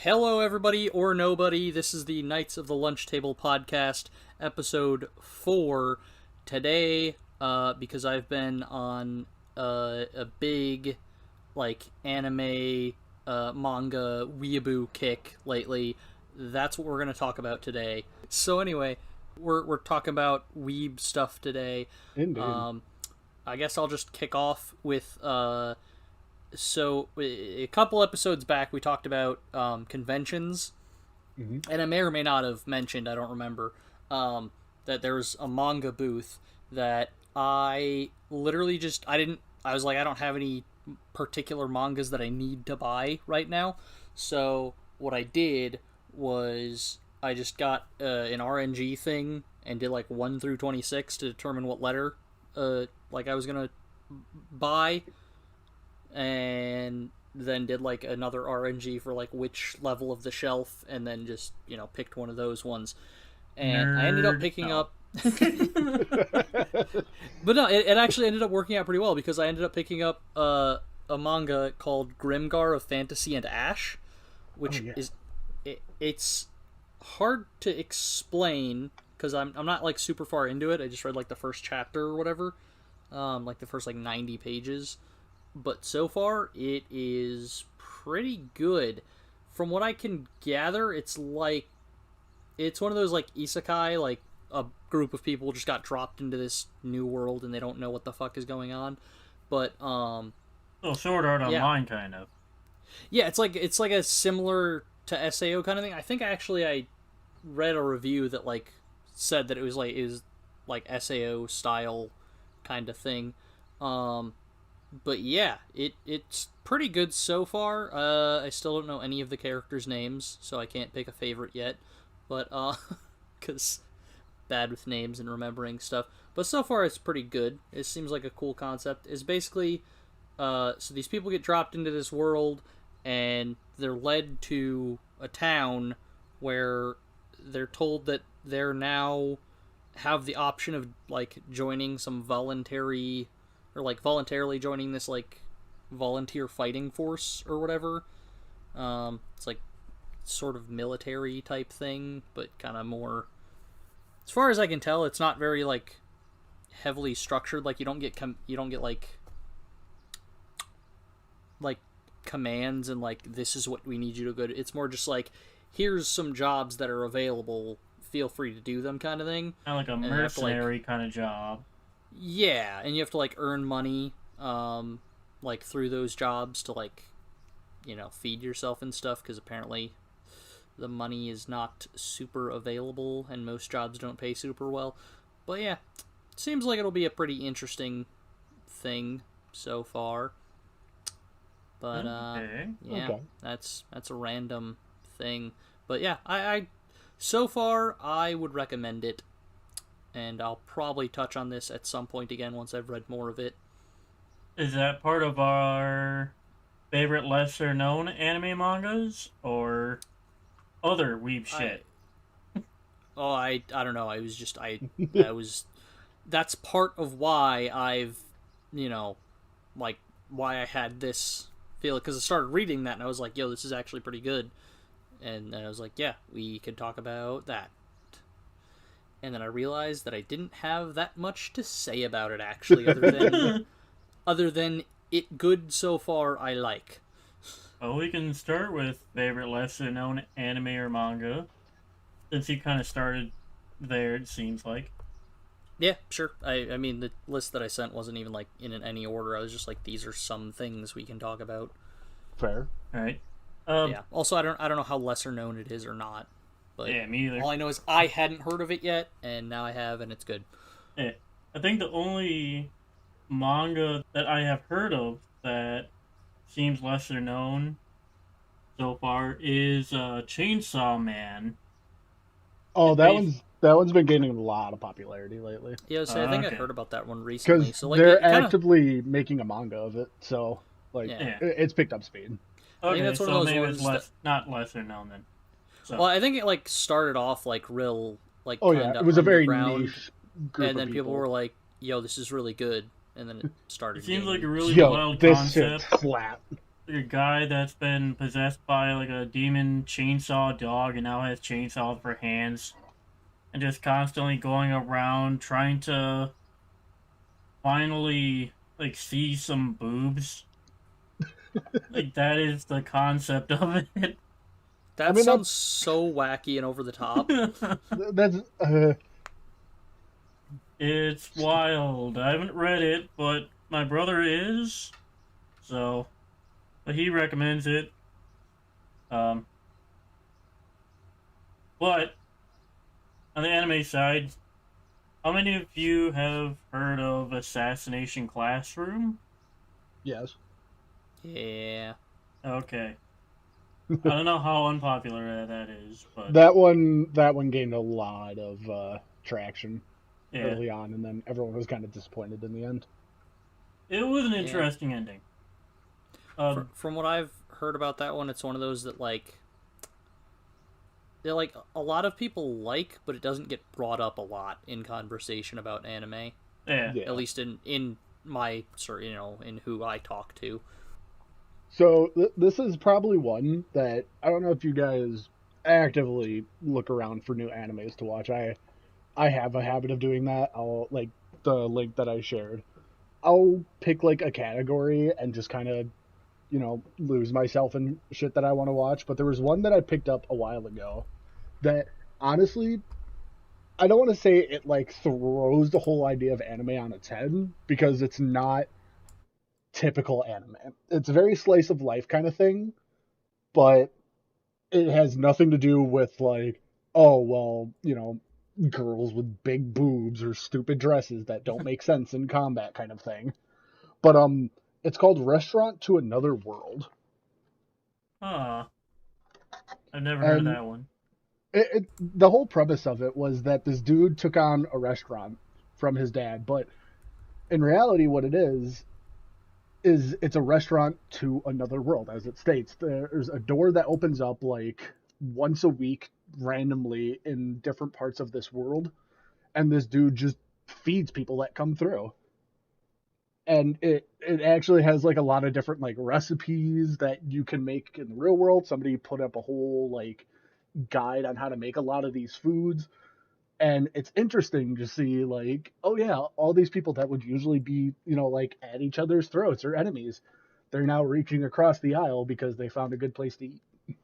Hello, everybody or nobody. This is the Knights of the Lunch Table podcast, episode 4. Today, because I've been on a big, anime, manga, weeaboo kick lately, that's what we're going to talk about today. So anyway, we're talking about weeb stuff today. Indeed. I guess I'll just kick off with... So, a couple episodes back, we talked about conventions, and I may or may not have mentioned, I don't remember, that there was a manga booth that I literally I was like, I don't have any particular mangas that I need to buy right now, so what I did was I just got an RNG thing and did 1 through 26 to determine what letter I was going to buy, and then did another RNG for which level of the shelf, and then just picked one of those ones, and I ended up picking up but no, it actually ended up working out pretty well, because I ended up picking up a manga called Grimgar of Fantasy and Ash, which it's hard to explain because I'm not super far into it. I just read the first chapter or whatever, the first 90 pages. But so far, it is pretty good. From what I can gather, it's one of those isekai, a group of people just got dropped into this new world and they don't know what the fuck is going on. But so Sword Art Online kind of. Yeah, it's like a similar to SAO kind of thing. I think I read a review that said that it was SAO style kind of thing. But yeah, it's pretty good so far. I still don't know any of the characters' names, so I can't pick a favorite yet. But, because bad with names and remembering stuff. But so far, it's pretty good. It seems like a cool concept. It's basically, so these people get dropped into this world, and they're led to a town where they're told that they're now have the option of, joining some voluntary... or voluntarily joining this volunteer fighting force or whatever. It's sort of military type thing, but kind of more, as far as I can tell, it's not very heavily structured. You don't get commands and this is what we need you to go to. It's more just here's some jobs that are available, feel free to do them kind of thing. Kind of like a mercenary kind of job. Yeah, and you have to earn money through those jobs to feed yourself and stuff, because apparently the money is not super available and most jobs don't pay super well. But yeah, seems like it'll be a pretty interesting thing so far. But that's a random thing. But yeah, I so far I would recommend it. And I'll probably touch on this at some point again once I've read more of it. Is that part of our favorite lesser-known anime mangas? Or other weeb shit? I don't know. I was just... That's part of why I've... why I had this feel... Because I started reading that and I was like, yo, this is actually pretty good. And I was like, yeah, we could talk about that. And then I realized that I didn't have that much to say about it, actually, other than it good so far, I like. Well, we can start with favorite lesser-known anime or manga, since you kind of started there, it seems like. Yeah, sure. I mean, the list that I sent wasn't even, in any order. I was just these are some things we can talk about. Fair. All right. Yeah. Also, I don't know how lesser-known it is or not. But yeah, me either. All I know is I hadn't heard of it yet, and now I have, and it's good. Yeah. I think the only manga that I have heard of that seems lesser known so far is Chainsaw Man. Oh, that one's been gaining a lot of popularity lately. Yeah, so I think I heard about that one recently. Because they're actively making a manga of it, so it's picked up speed. Okay, I think that's one of those maybe ones it's not lesser known then. So. Well, I think it started off real it was a very niche group and then of people were like, "Yo, this is really good," and then it started. It seems like a really wild concept. This shit's flat. a guy that's been possessed by like a demon chainsaw dog and now has chainsaws for hands, and just constantly going around trying to finally like see some boobs. Like that is the concept of it. That sounds so wacky and over the top. That's It's wild. I haven't read it, but my brother is, so but he recommends it. But on the anime side, how many of you have heard of Assassination Classroom? yes. Yeah. Okay. I don't know how unpopular that is, but That one gained a lot of traction yeah, early on, and then everyone was kind of disappointed in the end. it was an interesting ending. From what I've heard about that one, it's one of those that they're like a lot of people like, but it doesn't get brought up a lot in conversation about anime. Yeah. At least in my in who I talk to. So this is probably one that I don't know if you guys actively look around for new animes to watch. I have a habit of doing that. I'll like the link that I shared. I'll pick like a category and just kind of, lose myself in shit that I want to watch. But there was one that I picked up a while ago that honestly, I don't want to say it like throws the whole idea of anime on its head because it's not typical anime. It's a very slice of life kind of thing, but it has nothing to do with like, oh, well, girls with big boobs or stupid dresses that don't make sense in combat kind of thing. But it's called Restaurant to Another World. Huh. I've never heard of that one. The whole premise of it was that this dude took on a restaurant from his dad, but in reality what it is it's a restaurant to another world, as it states. There's a door that opens up like once a week randomly in different parts of this world, and this dude just feeds people that come through. And it actually has like a lot of different like recipes that you can make in the real world. Somebody put up a whole like guide on how to make a lot of these foods. And it's interesting to see like, oh yeah, all these people that would usually be, like at each other's throats or enemies, they're now reaching across the aisle because they found a good place to eat.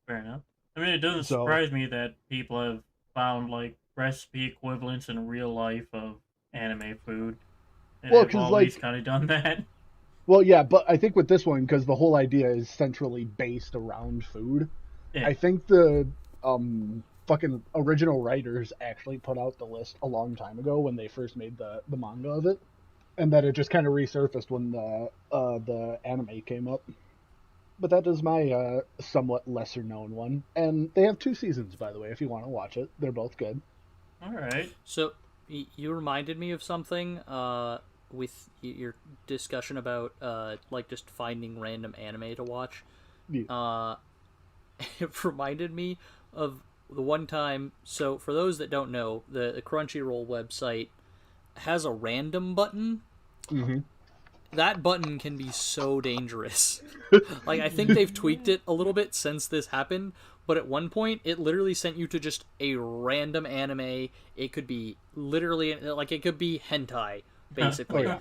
Fair enough. I mean, it doesn't surprise me that people have found like recipe equivalents in real life of anime food. And well, have always kind of done that. Well, yeah, but I think with this one, because the whole idea is centrally based around food, yeah. I think the fucking original writers actually put out the list a long time ago when they first made the manga of it, and that it just kind of resurfaced when the anime came up. But that is my somewhat lesser known one, and they have 2 seasons, by the way, if you want to watch it. They're both good. All right. So you reminded me of something with your discussion about like just finding random anime to watch. Yeah. It reminded me of the one time. So for those that don't know, the Crunchyroll website has a random button. Mm-hmm. That button can be so dangerous. Like, I think they've tweaked it a little bit since this happened, but at one point, it literally sent you to just a random anime. It could be literally, like, it could be hentai, basically.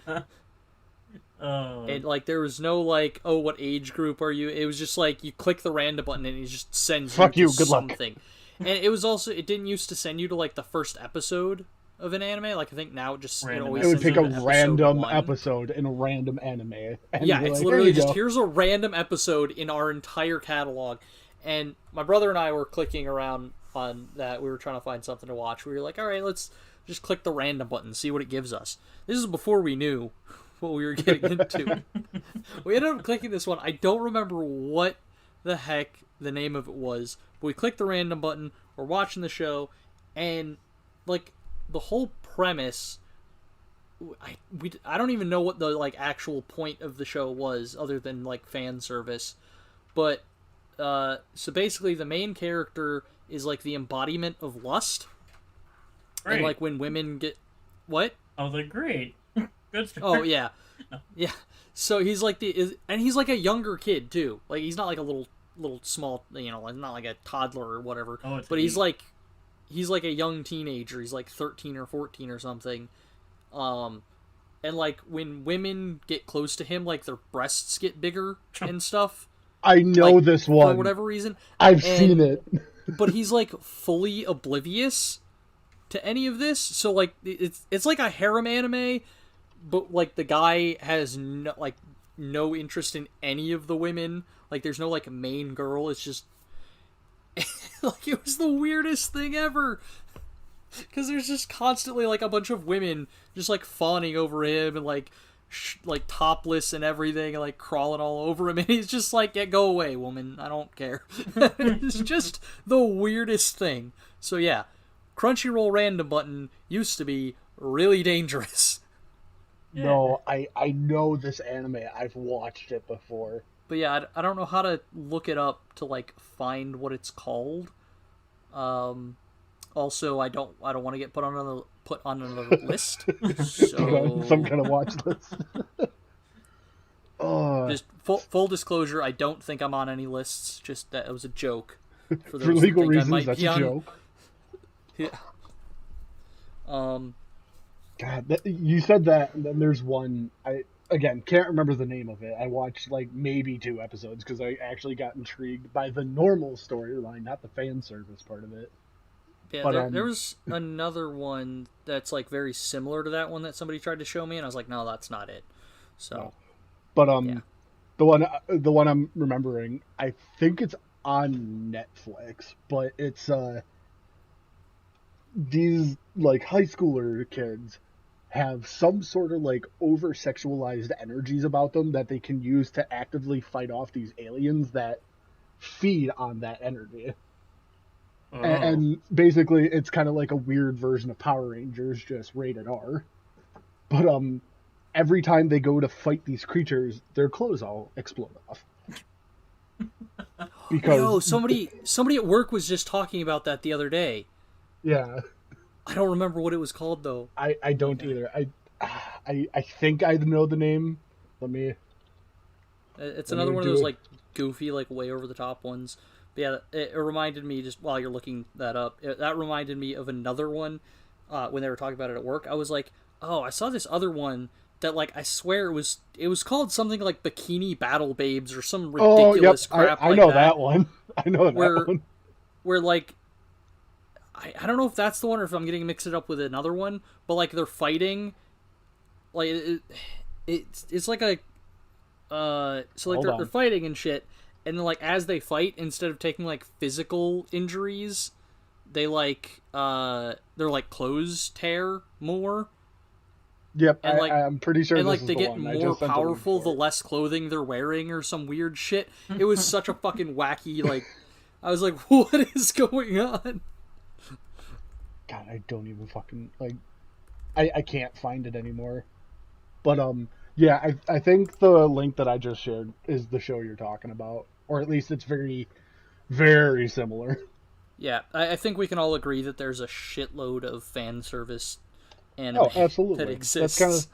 And, like, there was no, like, oh, what age group are you? It was just, like, you click the random button and it just sends you to good something. Luck. And it was also, it didn't used to send you to, like, the first episode of an anime. Like, I think now it just it would pick a random episode in a random anime. Yeah, it's like, literally just here's a random episode in our entire catalog. And my brother and I were clicking around on that. We were trying to find something to watch. We were like, all right, let's just click the random button, see what it gives us. This is before we knew what we were getting into. We ended up clicking this one. I don't remember what the heck the name of it was, but we clicked the random button. We're watching the show, and like the whole premise, I don't even know what the like actual point of the show was, other than like fan service. But so basically, the main character is like the embodiment of lust. Great. And like when women get what? Oh, they're great. Good start. Oh yeah, yeah. So he's like and he's like a younger kid too. Like he's not like a little small, not like a toddler or whatever. Oh, but he's like a young teenager. He's like 13 or 14 or something. And like when women get close to him, like their breasts get bigger and stuff. I know like, this one for whatever reason. I've seen it. But he's like fully oblivious to any of this. So like it's like a harem anime, but like the guy has no interest in any of the women. Like there's no like main girl. It's just like it was the weirdest thing ever. Because there's just constantly like a bunch of women just like fawning over him and like topless and everything and like crawling all over him, and he's just like, yeah, go away, woman, I don't care. It's just the weirdest thing. So yeah, Crunchyroll random button used to be really dangerous. Yeah. No, I know this anime. I've watched it before. But yeah, I don't know how to look it up to like find what it's called. Also, I don't want to get put on another list. So some kind of watch list. Just full disclosure, I don't think I'm on any lists. Just that it was a joke. For legal reasons, that's a joke. Yeah. God, you said that, and then there's one. I can't remember the name of it. I watched like maybe 2 episodes because I actually got intrigued by the normal storyline, not the fan service part of it. Yeah, but, there was another one that's like very similar to that one that somebody tried to show me, and I was like, no, that's not it. So, no. But yeah. the one I'm remembering, I think it's on Netflix, but it's these like high schooler kids have some sort of like over sexualized energies about them that they can use to actively fight off these aliens that feed on that energy. Oh. And basically, it's kind of like a weird version of Power Rangers, just rated R. But every time they go to fight these creatures, their clothes all explode off. Because somebody at work was just talking about that the other day. Yeah. I don't remember what it was called though. I don't either. I think I know the name. Let me. It's another one of those like goofy, like way over the top ones. But yeah, it reminded me, just while you're looking that up, that reminded me of another one when they were talking about it at work. I was like, oh, I saw this other one that, like, I swear it was called something like Bikini Battle Babes or some ridiculous crap I know that one. I know that one. Where, like, I don't know if that's the one or if I'm getting mixed up with another one, but, like, they're fighting. Like, it's like a... so, like, they're fighting and shit. And then, like, as they fight, instead of taking, like, physical injuries, they, like, their, like, clothes tear more. Yep, and, like, I'm pretty sure and, this like, is they the get one. more powerful the less clothing they're wearing or some weird shit. It was such a fucking wacky, like... I was like, what is going on? God, I don't even fucking, like... I can't find it anymore. But, yeah, I think the link that I just shared is the show you're talking about. Or at least it's very, very similar. Yeah, I think we can all agree that there's a shitload of fan service anime absolutely. that exists. It's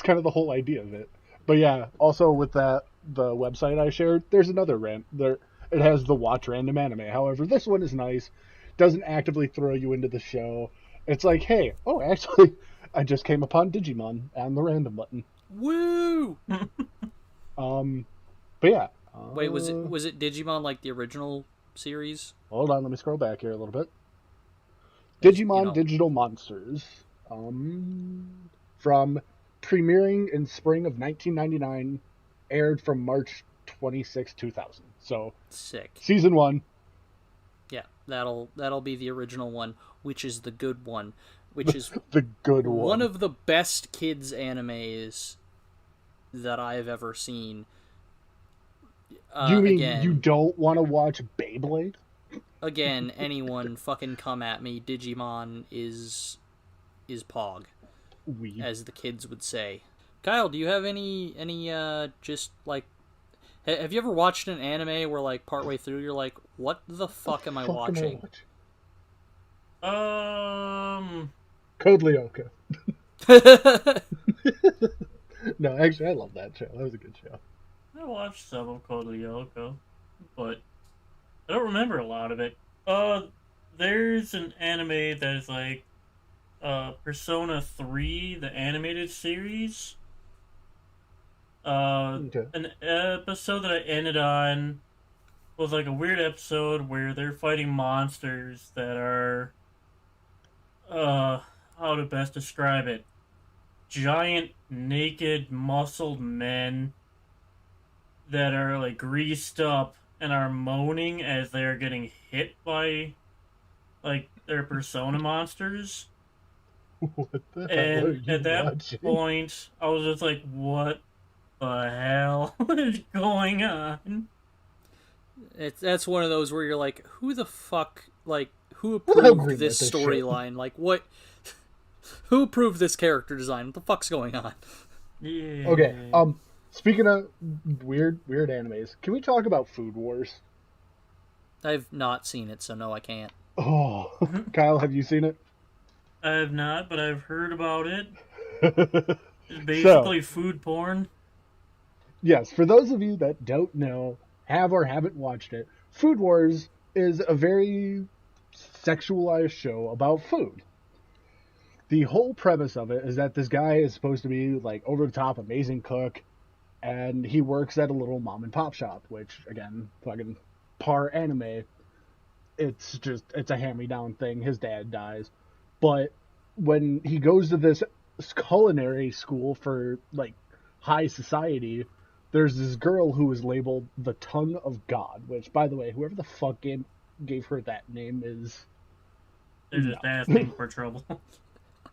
kind of the whole idea of it. But yeah, also with that, the website I shared, there's another it has the watch random anime. However, this one is nice. Doesn't actively throw you into the show. It's like, hey, actually, I just came upon Digimon on the random button. Woo! But yeah. Wait, was it Digimon like the original series? Hold on, let me scroll back here a little bit. Digimon Digital Monsters. From premiering in spring of 1999, aired from March 26, 2000. So sick. Season 1. Yeah, that'll be the original one, which is the good one, which is the good one. One of the best kids animes that I've ever seen. You mean you don't want to watch Beyblade? Again, anyone fucking come at me. Digimon is Pog, as the kids would say. Kyle, do you have any just like, have you ever watched an anime where like partway through you're like, what the fuck am I watching? Code Lyoko. No, actually, I love that show. That was a good show. I watched some of Code Lyoko, but I don't remember a lot of it. There's an anime that is like Persona 3, the animated series. Okay. An episode that I ended on was like a weird episode where they're fighting monsters that are, how to best describe it? Giant, naked, muscled men that are like greased up and are moaning as they are getting hit by like their persona monsters. What the hell are And you at that watching? point, I was just like, "What the hell is going on?" That's one of those where you're like, who the fuck, like, who Who approved agreed this with this shit? storyline? Like, what? Who approved this character design? What the fuck's going on? Yeah. Okay. Speaking of weird animes, can we talk about Food Wars? I've not seen it, so no, I can't. Oh, Kyle, have you seen it? I have not, but I've heard about it. It's basically food porn. Yes, for those of you that don't know, have or haven't watched it, Food Wars is a very sexualized show about food. The whole premise of it is that this guy is supposed to be like over the top amazing cook, and he works at a little mom and pop shop, which again, fucking par anime. It's a hand me down thing. His dad dies, but when he goes to this culinary school for like high society, there's this girl who is labeled the Tongue of God, which, by the way, whoever the fuck gave her that name is. They're just asking for trouble.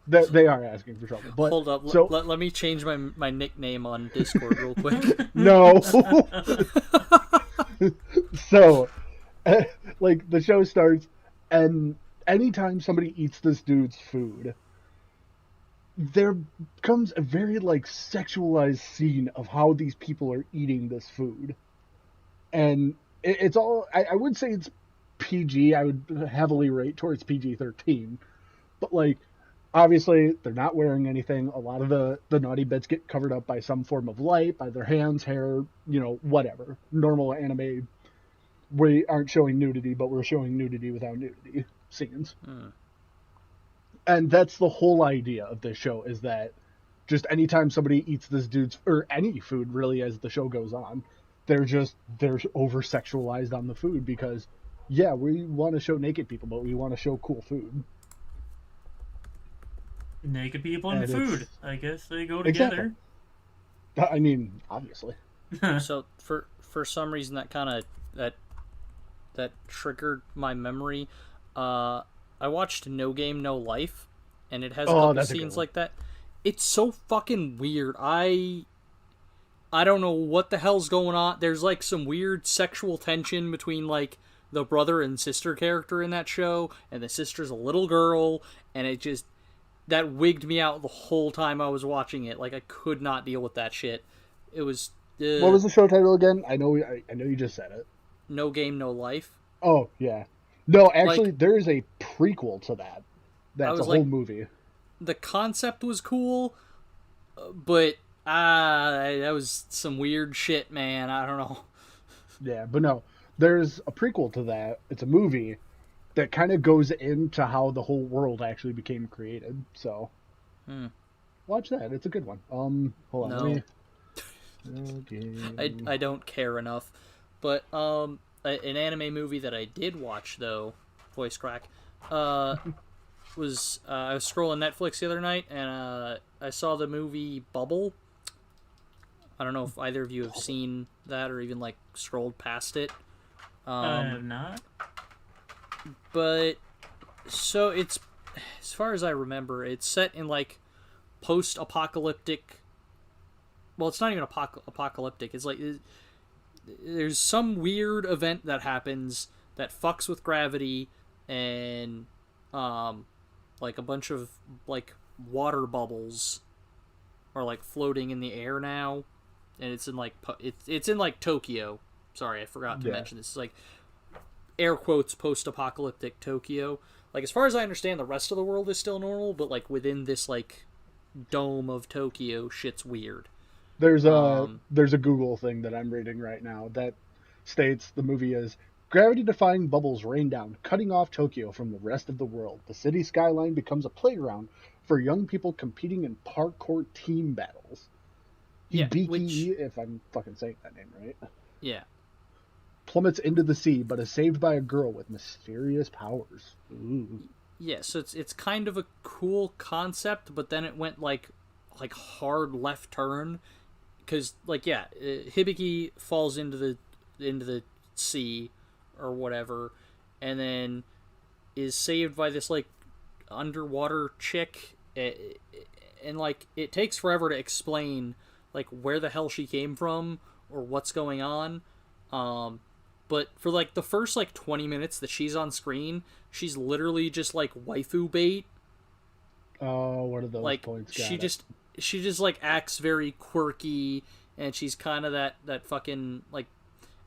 They are asking for trouble. But Hold up, so, let me change my nickname on Discord real quick. no. So, like, the show starts, and anytime somebody eats this dude's food, there comes a very, like, sexualized scene of how these people are eating this food. And it's all, I would say it's PG. I would heavily rate towards PG-13. But, like, obviously, they're not wearing anything. A lot of the naughty bits get covered up by some form of light, by their hands, hair, whatever. Normal anime, we aren't showing nudity, but we're showing nudity without nudity scenes. And that's the whole idea of this show, is that just anytime somebody eats this dude's, or any food really as the show goes on, they're over-sexualized on the food because, yeah, we want to show naked people, but we want to show cool food. Naked people and food. I guess they go Exactly. together. I mean, obviously. So for some reason that triggered my memory. I watched No Game No Life, and it has a couple scenes like that. It's so fucking weird. I don't know what the hell's going on. There's like some weird sexual tension between like the brother and sister character in that show, and the sister's a little girl, and that wigged me out the whole time I was watching it. Like, I could not deal with that shit. It was... what was the show title again? I know you just said it. No Game, No Life. Oh, yeah. No, actually, there is a prequel to that. That's a whole movie. The concept was cool, but that was some weird shit, man. I don't know. Yeah, but no. There's a prequel to that. It's a movie that kind of goes into how the whole world actually became created. So, watch that. It's a good one. Hold on. No. I don't care enough. But an anime movie that I did watch, though, voice crack, was I was scrolling Netflix the other night, and I saw the movie Bubble. I don't know if either of you have seen that or even like scrolled past it. I have not. But so it's, as far as I remember, it's set in like post-apocalyptic. Well, it's not even apocalyptic. It's like there's some weird event that happens that fucks with gravity, and like a bunch of like water bubbles are like floating in the air now, and it's in like it's in like Tokyo. Sorry, I forgot to mention this. It's like air quotes post-apocalyptic Tokyo. Like, as far as I understand, the rest of the world is still normal, but like within this like dome of Tokyo, shit's weird. There's a Google thing that I'm reading right now that states the movie is gravity-defying bubbles rain down, cutting off Tokyo from the rest of the world. The city skyline becomes a playground for young people competing in parkour team battles. Yeah, Hibiki, if I'm fucking saying that name right. Yeah. Plummets into the sea, but is saved by a girl with mysterious powers. Ooh. Yeah, so it's kind of a cool concept, but then it went like hard left turn, because Hibiki falls into the sea or whatever, and then is saved by this like underwater chick, and like it takes forever to explain like where the hell she came from or what's going on. But for like the first like 20 minutes that she's on screen, she's literally just like waifu bait. Oh, what are those like, points? She just like acts very quirky, and she's kind of that fucking like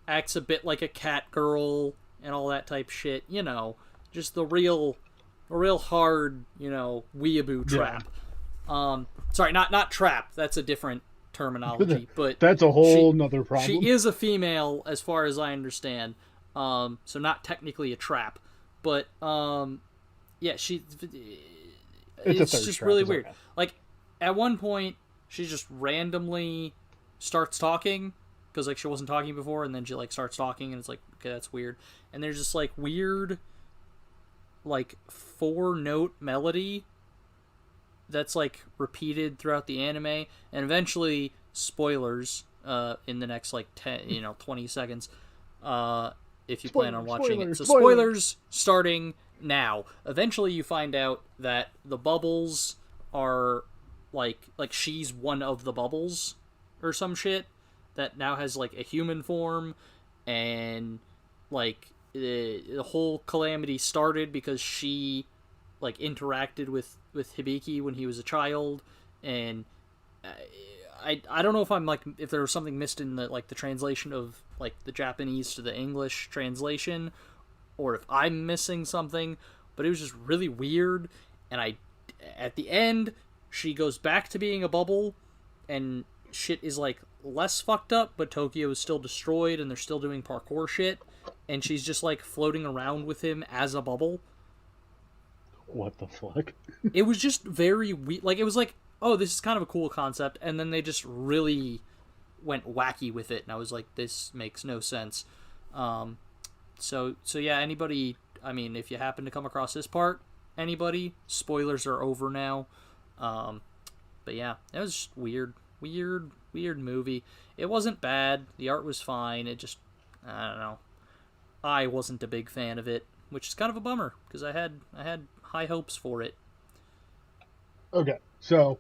acts a bit like a cat girl and all that type shit. You know, just the real hard, you know, weeaboo trap. Yeah. Sorry, not trap. That's a different terminology, but that's a whole nother problem. She is a female, as far as I understand. So not technically a trap, but yeah, it's just really weird. Okay. Like at one point, she just randomly starts talking because like she wasn't talking before, and then she like starts talking, and it's like, okay, that's weird. And there's just like weird, like 4-note melody that's like repeated throughout the anime, and eventually, spoilers, in the next like 20 seconds, if you plan on watching it. So spoilers starting now. Eventually you find out that the bubbles are like she's one of the bubbles or some shit that now has like a human form, and like the whole calamity started because she like interacted with Hibiki when he was a child, and I don't know if I'm like if there was something missed in the like the translation of like the Japanese to the English translation, or if I'm missing something, but it was just really weird. And at the end she goes back to being a bubble, and shit is like less fucked up, but Tokyo is still destroyed and they're still doing parkour shit, and she's just like floating around with him as a bubble. What the fuck? It was just very weird. Like, it was like, oh, this is kind of a cool concept, and then they just really went wacky with it, and I was like, this makes no sense. So yeah, anybody, I mean, if you happen to come across this part, anybody, spoilers are over now. But yeah, it was just weird movie. It wasn't bad. The art was fine. It just, I don't know. I wasn't a big fan of it, which is kind of a bummer, because I had high hopes for it. Okay, so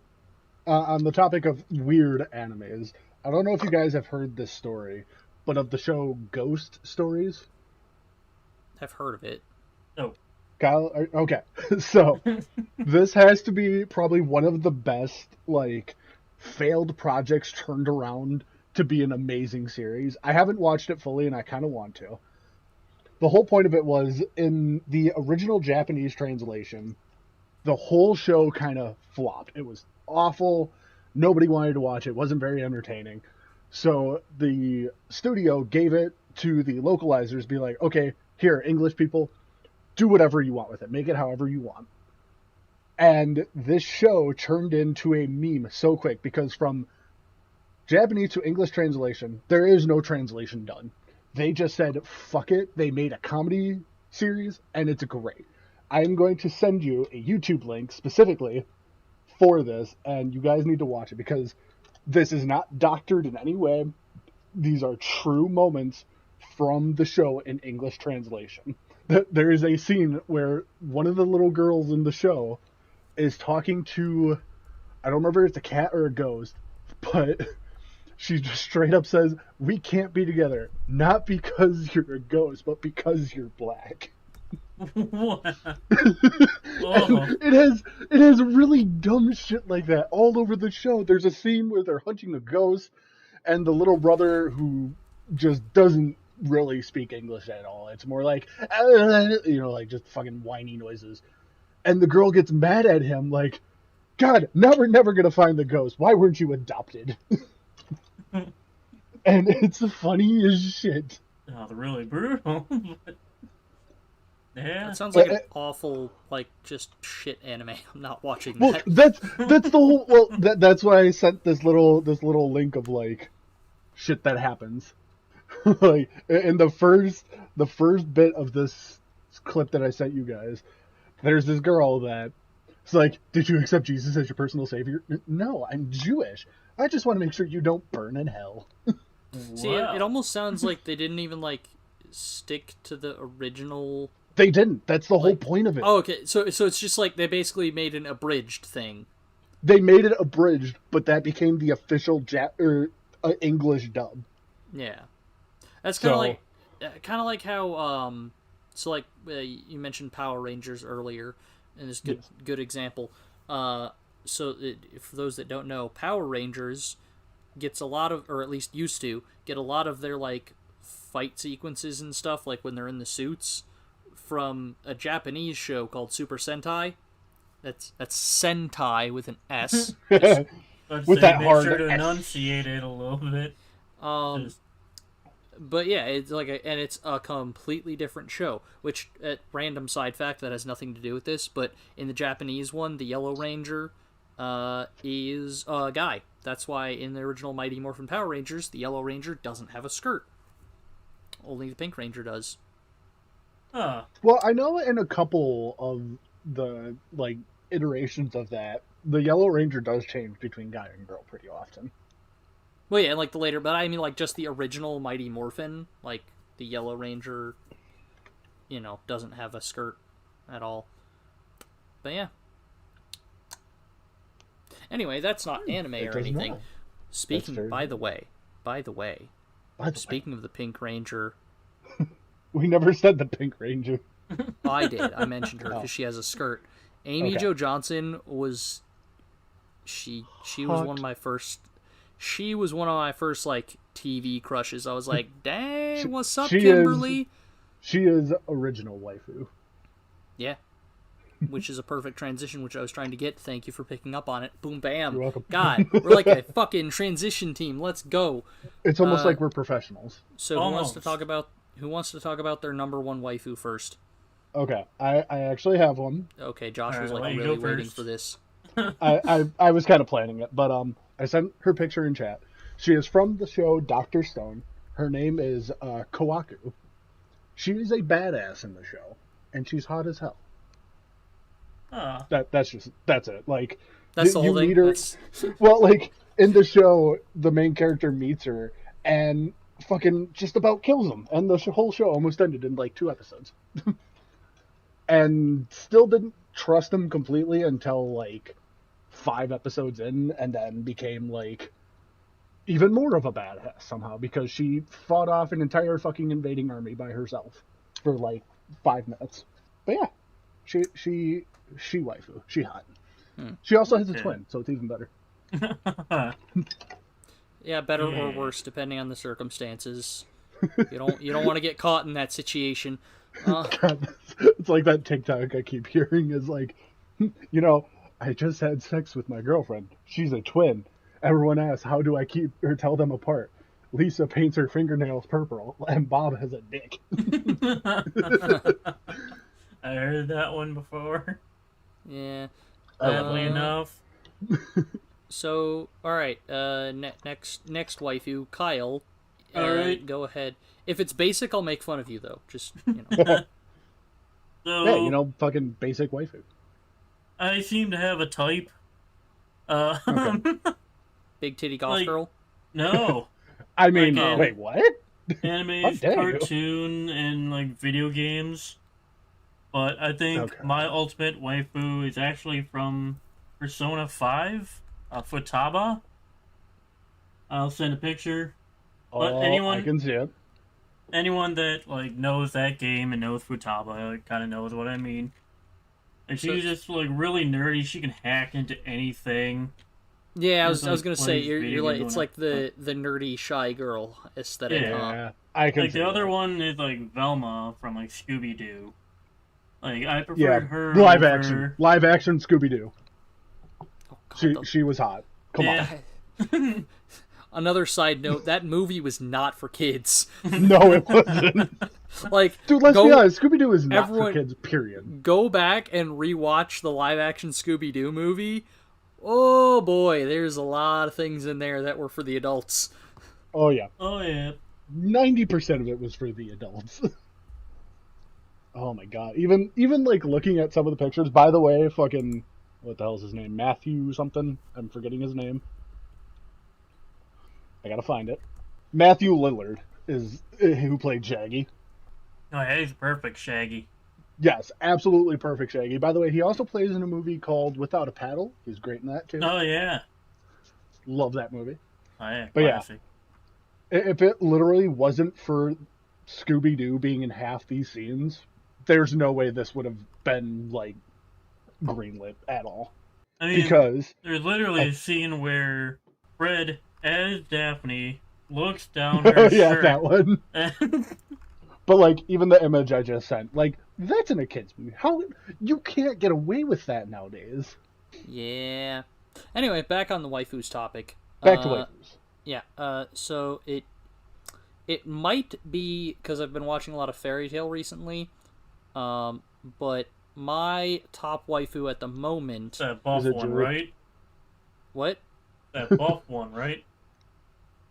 on the topic of weird animes, I don't know if you guys have heard this story, but of the show Ghost Stories. I've heard of it. Oh. Kyle, okay, so this has to be probably one of the best like failed projects turned around to be an amazing series. I haven't watched it fully, and I kind of want to. The whole point of it was, in the original Japanese translation, the whole show kind of flopped. It was awful. Nobody wanted to watch it. It wasn't very entertaining. So the studio gave it to the localizers, be like, okay, here, English people, do whatever you want with it. Make it however you want. And this show turned into a meme so quick, because from Japanese to English translation, there is no translation done. They just said, fuck it. They made a comedy series, and it's great. I'm going to send you a YouTube link specifically for this, and you guys need to watch it, because this is not doctored in any way. These are true moments from the show in English translation. There is a scene where one of the little girls in the show is talking to, I don't remember if it's a cat or a ghost, but she just straight up says, we can't be together, not because you're a ghost, but because you're black. What? It has really dumb shit like that all over the show. There's a scene where they're hunting a ghost, and the little brother, who just doesn't really speak English at all, it's more like, like just fucking whiny noises. And the girl gets mad at him, like, God, now we're never gonna find the ghost. Why weren't you adopted? And it's funny as shit. Oh, they're really brutal. But, yeah. That sounds like an awful, like, just shit anime. I'm not watching Well, that. that's the whole. Well, that's why I sent this little link of like shit that happens. Like in the first bit of this clip that I sent you guys, there's this girl that it's like, did you accept Jesus as your personal savior? No, I'm Jewish. I just want to make sure you don't burn in hell. See, it almost sounds like they didn't even like stick to the original. They didn't. That's the whole point of it. Oh, okay. So it's just like they basically made an abridged thing. They made it abridged, but that became the official English dub. Yeah, that's kind of like how so like you mentioned Power Rangers earlier, and this good example. So for those that don't know, Power Rangers gets a lot of, or at least used to get a lot of their like fight sequences and stuff, like when they're in the suits, from a Japanese show called Super Sentai. That's Sentai with an S. With that hard sure to S. enunciate it a little bit. But yeah, it's like and it's a completely different show. Which, random side fact that has nothing to do with this, but in the Japanese one, the Yellow Ranger is a guy. That's why in the original Mighty Morphin Power Rangers, the Yellow Ranger doesn't have a skirt. Only the Pink Ranger does. Well, I know in a couple of the like iterations of that, the Yellow Ranger does change between guy and girl pretty often. Well, yeah, and like the later, but I mean like just the original Mighty Morphin, like the Yellow Ranger, doesn't have a skirt at all. But yeah. Anyway, that's not anime or anything. Not. Speaking, by the way, speaking of the Pink Ranger, we never said the Pink Ranger. I did. I mentioned her because she has a skirt. Amy Jo Johnson was. She was one of my first. She was one of my first like TV crushes. I was like, dang, what's up, Kimberly? She is original waifu. Yeah. Which is a perfect transition, which I was trying to get. Thank you for picking up on it. Boom, bam. You're welcome. God, we're like a fucking transition team. Let's go. It's almost like we're professionals. So who wants to talk about their number one waifu first? Okay, I actually have one. Okay, Josh was like really waiting for this. I was kind of planning it, but I sent her picture in chat. She is from the show Dr. Stone. Her name is Kawaku. She is a badass in the show, and she's hot as hell. That's it. Like that's the whole thing. Meet her, well, like in the show, the main character meets her and fucking just about kills him, and the whole show almost ended in like 2 episodes. And still didn't trust him completely until like 5 episodes in, and then became like even more of a badass somehow because she fought off an entire fucking invading army by herself for like 5 minutes. But yeah, she waifu. She hot. She also has a twin, so it's even better. Yeah, better or worse depending on the circumstances. You don't want to get caught in that situation. God, it's like that TikTok I keep hearing is like, I just had sex with my girlfriend. She's a twin. Everyone asks, how do I keep or tell them apart? Lisa paints her fingernails purple, and Bob has a dick. I heard that one before. Yeah. Sadly enough. So, alright, next waifu, Kyle. Alright. Go ahead. If it's basic, I'll make fun of you, though. Just, So, yeah, fucking basic waifu. I seem to have a type. Big titty goth girl? No. I mean, wait, what? Anime, cartoon, and like video games. But I think my ultimate waifu is actually from Persona 5, Futaba. I'll send a picture. But I can see it. Anyone that like knows that game and knows Futaba kind of knows what I mean. And she's just like really nerdy. She can hack into anything. Yeah, I was gonna say you're like it's like the nerdy shy girl aesthetic. Yeah, I can. Like the other one is like Velma from like Scooby Doo. Like I preferred her live action Scooby Doo. She was hot. Come on. Another side note, that movie was not for kids. No, it wasn't. Like, dude, let's be honest, Scooby Doo is not for kids, period. Go back and rewatch the live-action Scooby Doo movie. Oh boy, there's a lot of things in there that were for the adults. Oh yeah. 90% of it was for the adults. Oh my god. Even like looking at some of the pictures, by the way, fucking what the hell's his name? Matthew something? I'm forgetting his name. I gotta find it. Matthew Lillard is who played Shaggy. Oh yeah, he's perfect Shaggy. Yes, absolutely perfect Shaggy. By the way, he also plays in a movie called Without a Paddle. He's great in that too. Oh yeah. Love that movie. Oh yeah, but classic. Yeah, if it literally wasn't for Scooby Doo being in half these scenes, there's no way this would have been like greenlit at all. I mean, because there's literally a scene where Fred as Daphne looks down her yeah, shirt. that one. But like even the image I just sent, like that's in a kids movie. How you can't get away with that nowadays? Yeah. Anyway, back on the waifus topic. Back to waifus. Yeah. So it might be because I've been watching a lot of Fairy Tail recently. But my top waifu at the moment. That buff one, right? What? That buff one, right?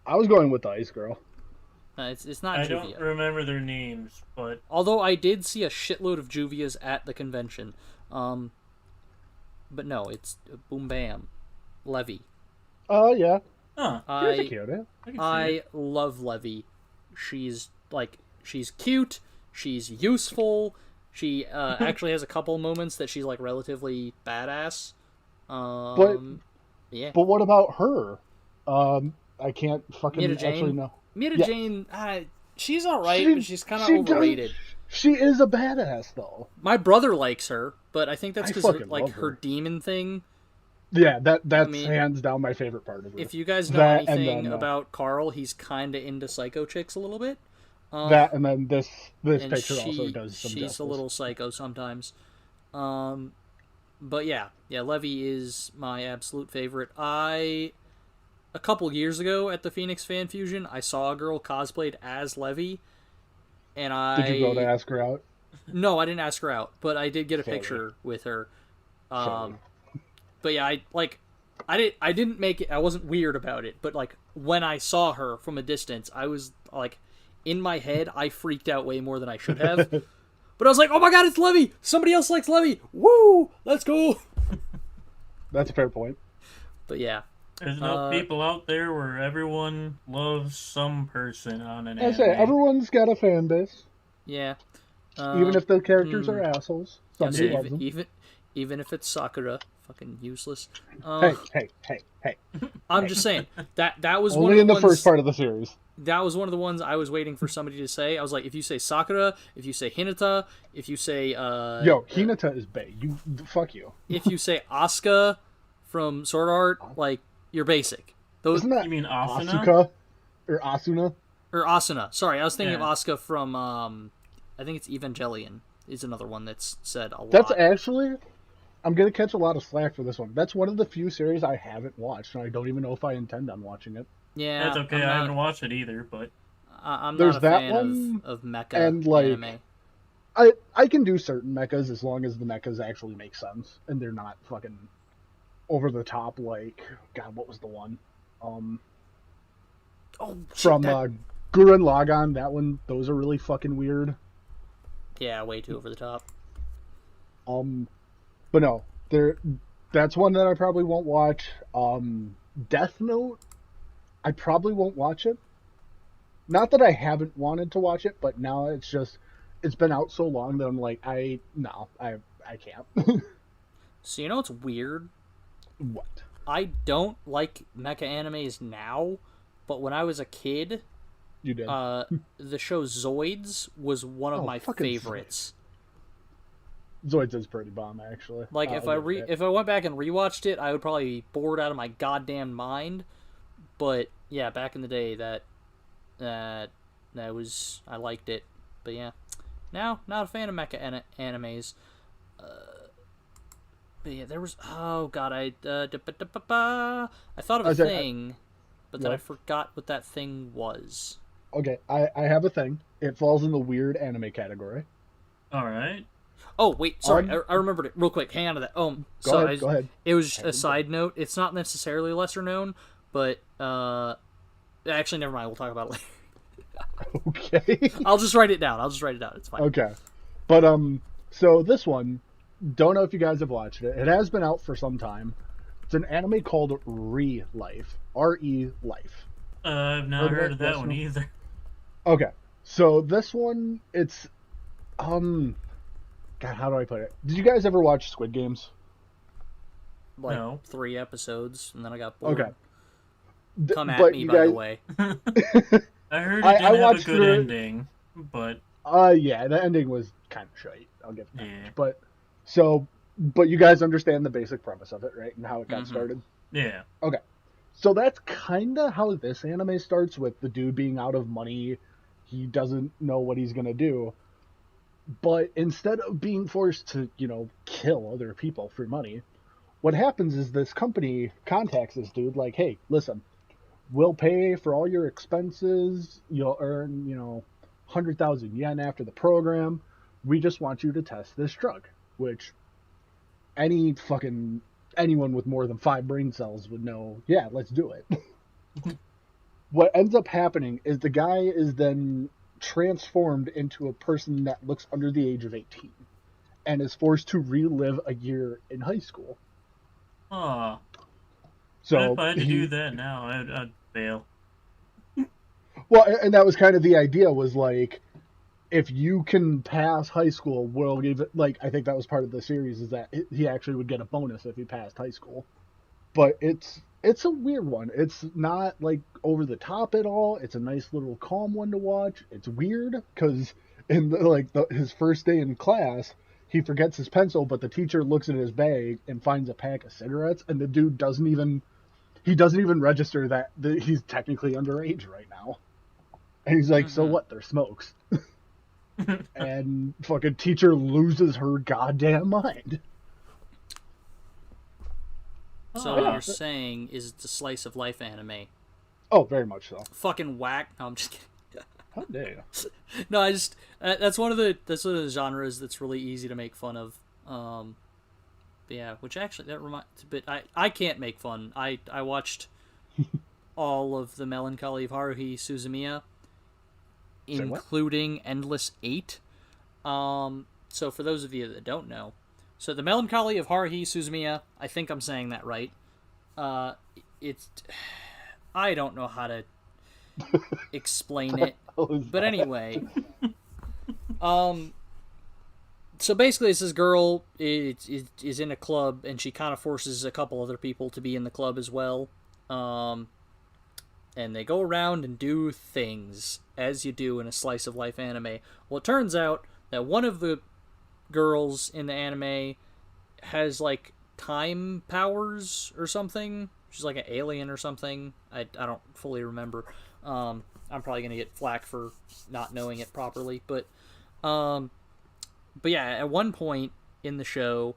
I was going with the Ice Girl. It's not I Juvia. don't remember their names, but... Although I did see a shitload of Juvias at the convention. But no, it's Boom Bam. Levy. Oh, yeah. Huh. I love Levy. She's cute. She's useful. She actually has a couple moments that she's like relatively badass. But what about her? I can't fucking actually know. Mita Jane, she's alright, but she's kind of overrated. She is a badass, though. My brother likes her, but I think that's because like her demon thing. Yeah, that's hands down my favorite part of her. If you guys know anything about Carl, he's kind of into psycho chicks a little bit. That and then this picture also does some she's justice. A little psycho sometimes. But yeah, Levy is my absolute favorite. A couple years ago at the Phoenix Fan Fusion, I saw a girl cosplayed as Levy, and Did you go to ask her out? No, I didn't ask her out, but I did get a picture with her. But yeah, I didn't make it. I wasn't weird about it, but like when I saw her from a distance, I was like, in my head, I freaked out way more than I should have. But I was like, oh my god, it's Levy! Somebody else likes Levy! Woo! Let's go! That's a fair point. But yeah. There's enough people out there where everyone loves some person on an anime. I say, everyone's got a fan base. Yeah. Even if the characters are assholes. Somebody loves them. Even if it's Sakura. Fucking useless. Hey. I'm just saying, that was only one of the in the ones, first part of the series. That was one of the ones I was waiting for somebody to say. I was like, if you say Sakura, if you say Hinata, if you say... Yo, Hinata is bae. Fuck you. If you say Asuka from Sword Art, like, you're basic. Isn't that you mean Asuna? Asuka? Or Asuna? Or Asuna. Sorry, I was thinking of Asuka from, I think it's Evangelion, is another one that's said a lot. That's actually... I'm going to catch a lot of slack for this one. That's one of the few series I haven't watched, and I don't even know if I intend on watching it. Yeah, that's okay. I haven't watched it either, but I'm not a fan of mecha and like anime. I can do certain mechas as long as the mechas actually make sense and they're not fucking over the top. Like, God, what was the one? From Gurren Lagann. That one. Those are really fucking weird. Yeah, way too over the top. But no, that's one that I probably won't watch. Death Note, I probably won't watch it. Not that I haven't wanted to watch it, but now it's been out so long that I'm like, I can't. So you know what's weird? What? I don't like mecha animes now, but when I was a kid, you did. The show Zoids was one of my favorites. Zoids is pretty bomb, actually. Like, if I went back and rewatched it, I would probably be bored out of my goddamn mind. But yeah, back in the day, that was, I liked it. But yeah, now not a fan of mecha animes. But yeah, there was. Oh god, I thought of a thing, but then I forgot what that thing was. Okay, I have a thing. It falls in the weird anime category. All right. Oh wait, sorry, I remembered it real quick. Hang on to that. Go ahead. It was a side note. It's not necessarily lesser known, but actually, never mind. We'll talk about it later. Okay. I'll just write it down. It's fine. Okay, but so this one, don't know if you guys have watched it. It has been out for some time. It's an anime called ReLife. Life. I've not heard of that one either. Okay, so this one, it's God, how do I put it? Did you guys ever watch Squid Games? Like No. 3 episodes, and then I got bored. Okay. Come at me, by the way. I heard it didn't have a good ending, but... Yeah, the ending was kind of shite. I'll give it that much. But you guys understand the basic premise of it, right? And how it got started? Yeah. Okay. So that's kind of how this anime starts, with the dude being out of money. He doesn't know what he's going to do. But instead of being forced to, kill other people for money, what happens is this company contacts this dude like, hey, listen, we'll pay for all your expenses. You'll earn, 100,000 yen after the program. We just want you to test this drug, which anyone with more than 5 brain cells would know, yeah, let's do it. What ends up happening is the guy is then transformed into a person that looks under the age of 18 and is forced to relive a year in high school. Aw. So if I had to do that now, I'd fail. Well, and that was kind of the idea, was like, if you can pass high school, we'll give it, like, I think that was part of the series, is that he actually would get a bonus if he passed high school. But it's a weird one. It's not, like, over the top at all. It's a nice little calm one to watch. It's weird, because in, his first day in class, he forgets his pencil, but the teacher looks in his bag and finds a pack of cigarettes, and the dude doesn't even register that he's technically underage right now. And he's like, so what? They're smokes. And fucking teacher loses her goddamn mind. So what you're saying is it's a slice of life anime. Oh, very much so. Fucking whack. No, I'm just kidding. How dare you? No, I just that's one of the genres that's really easy to make fun of. But yeah, which actually that reminds. But I can't make fun. I watched all of the Melancholy of Haruhi Suzumiya, including Endless 8. So for those of you that don't know, so the Melancholy of Haruhi Suzumiya, I think I'm saying that right. It's I don't know how to explain it, but anyway, so basically it's this girl is in a club, and she kind of forces a couple other people to be in the club as well, and they go around and do things as you do in a slice of life anime. Well, it turns out that one of the girls in the anime has like time powers or something. She's like an alien or something. I don't fully remember. I'm probably gonna get flack for not knowing it properly, but yeah, at one point in the show,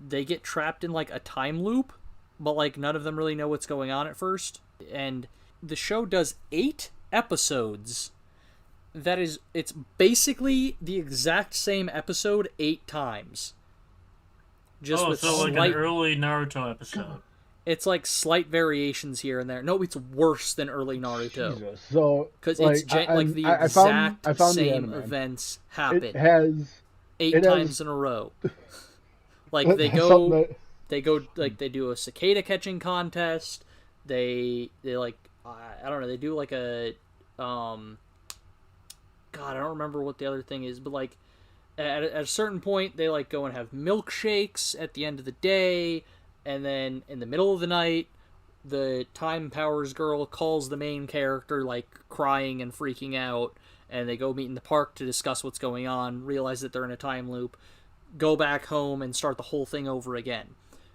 they get trapped in like a time loop, but like none of them really know what's going on at first. And the show does 8 episodes. It's basically the exact same episode 8 times. Just with so like an early Naruto episode. It's like slight variations here and there. No, it's worse than early Naruto. Jesus. So because it's the exact same events happen. It has 8 times in a row. Like they do a cicada catching contest. They like I don't know. They do like a God, I don't remember what the other thing is, but like at a certain point they like go and have milkshakes at the end of the day. And then in the middle of the night, the Time Powers girl calls the main character, like, crying and freaking out. And they go meet in the park to discuss what's going on, realize that they're in a time loop, go back home, and start the whole thing over again.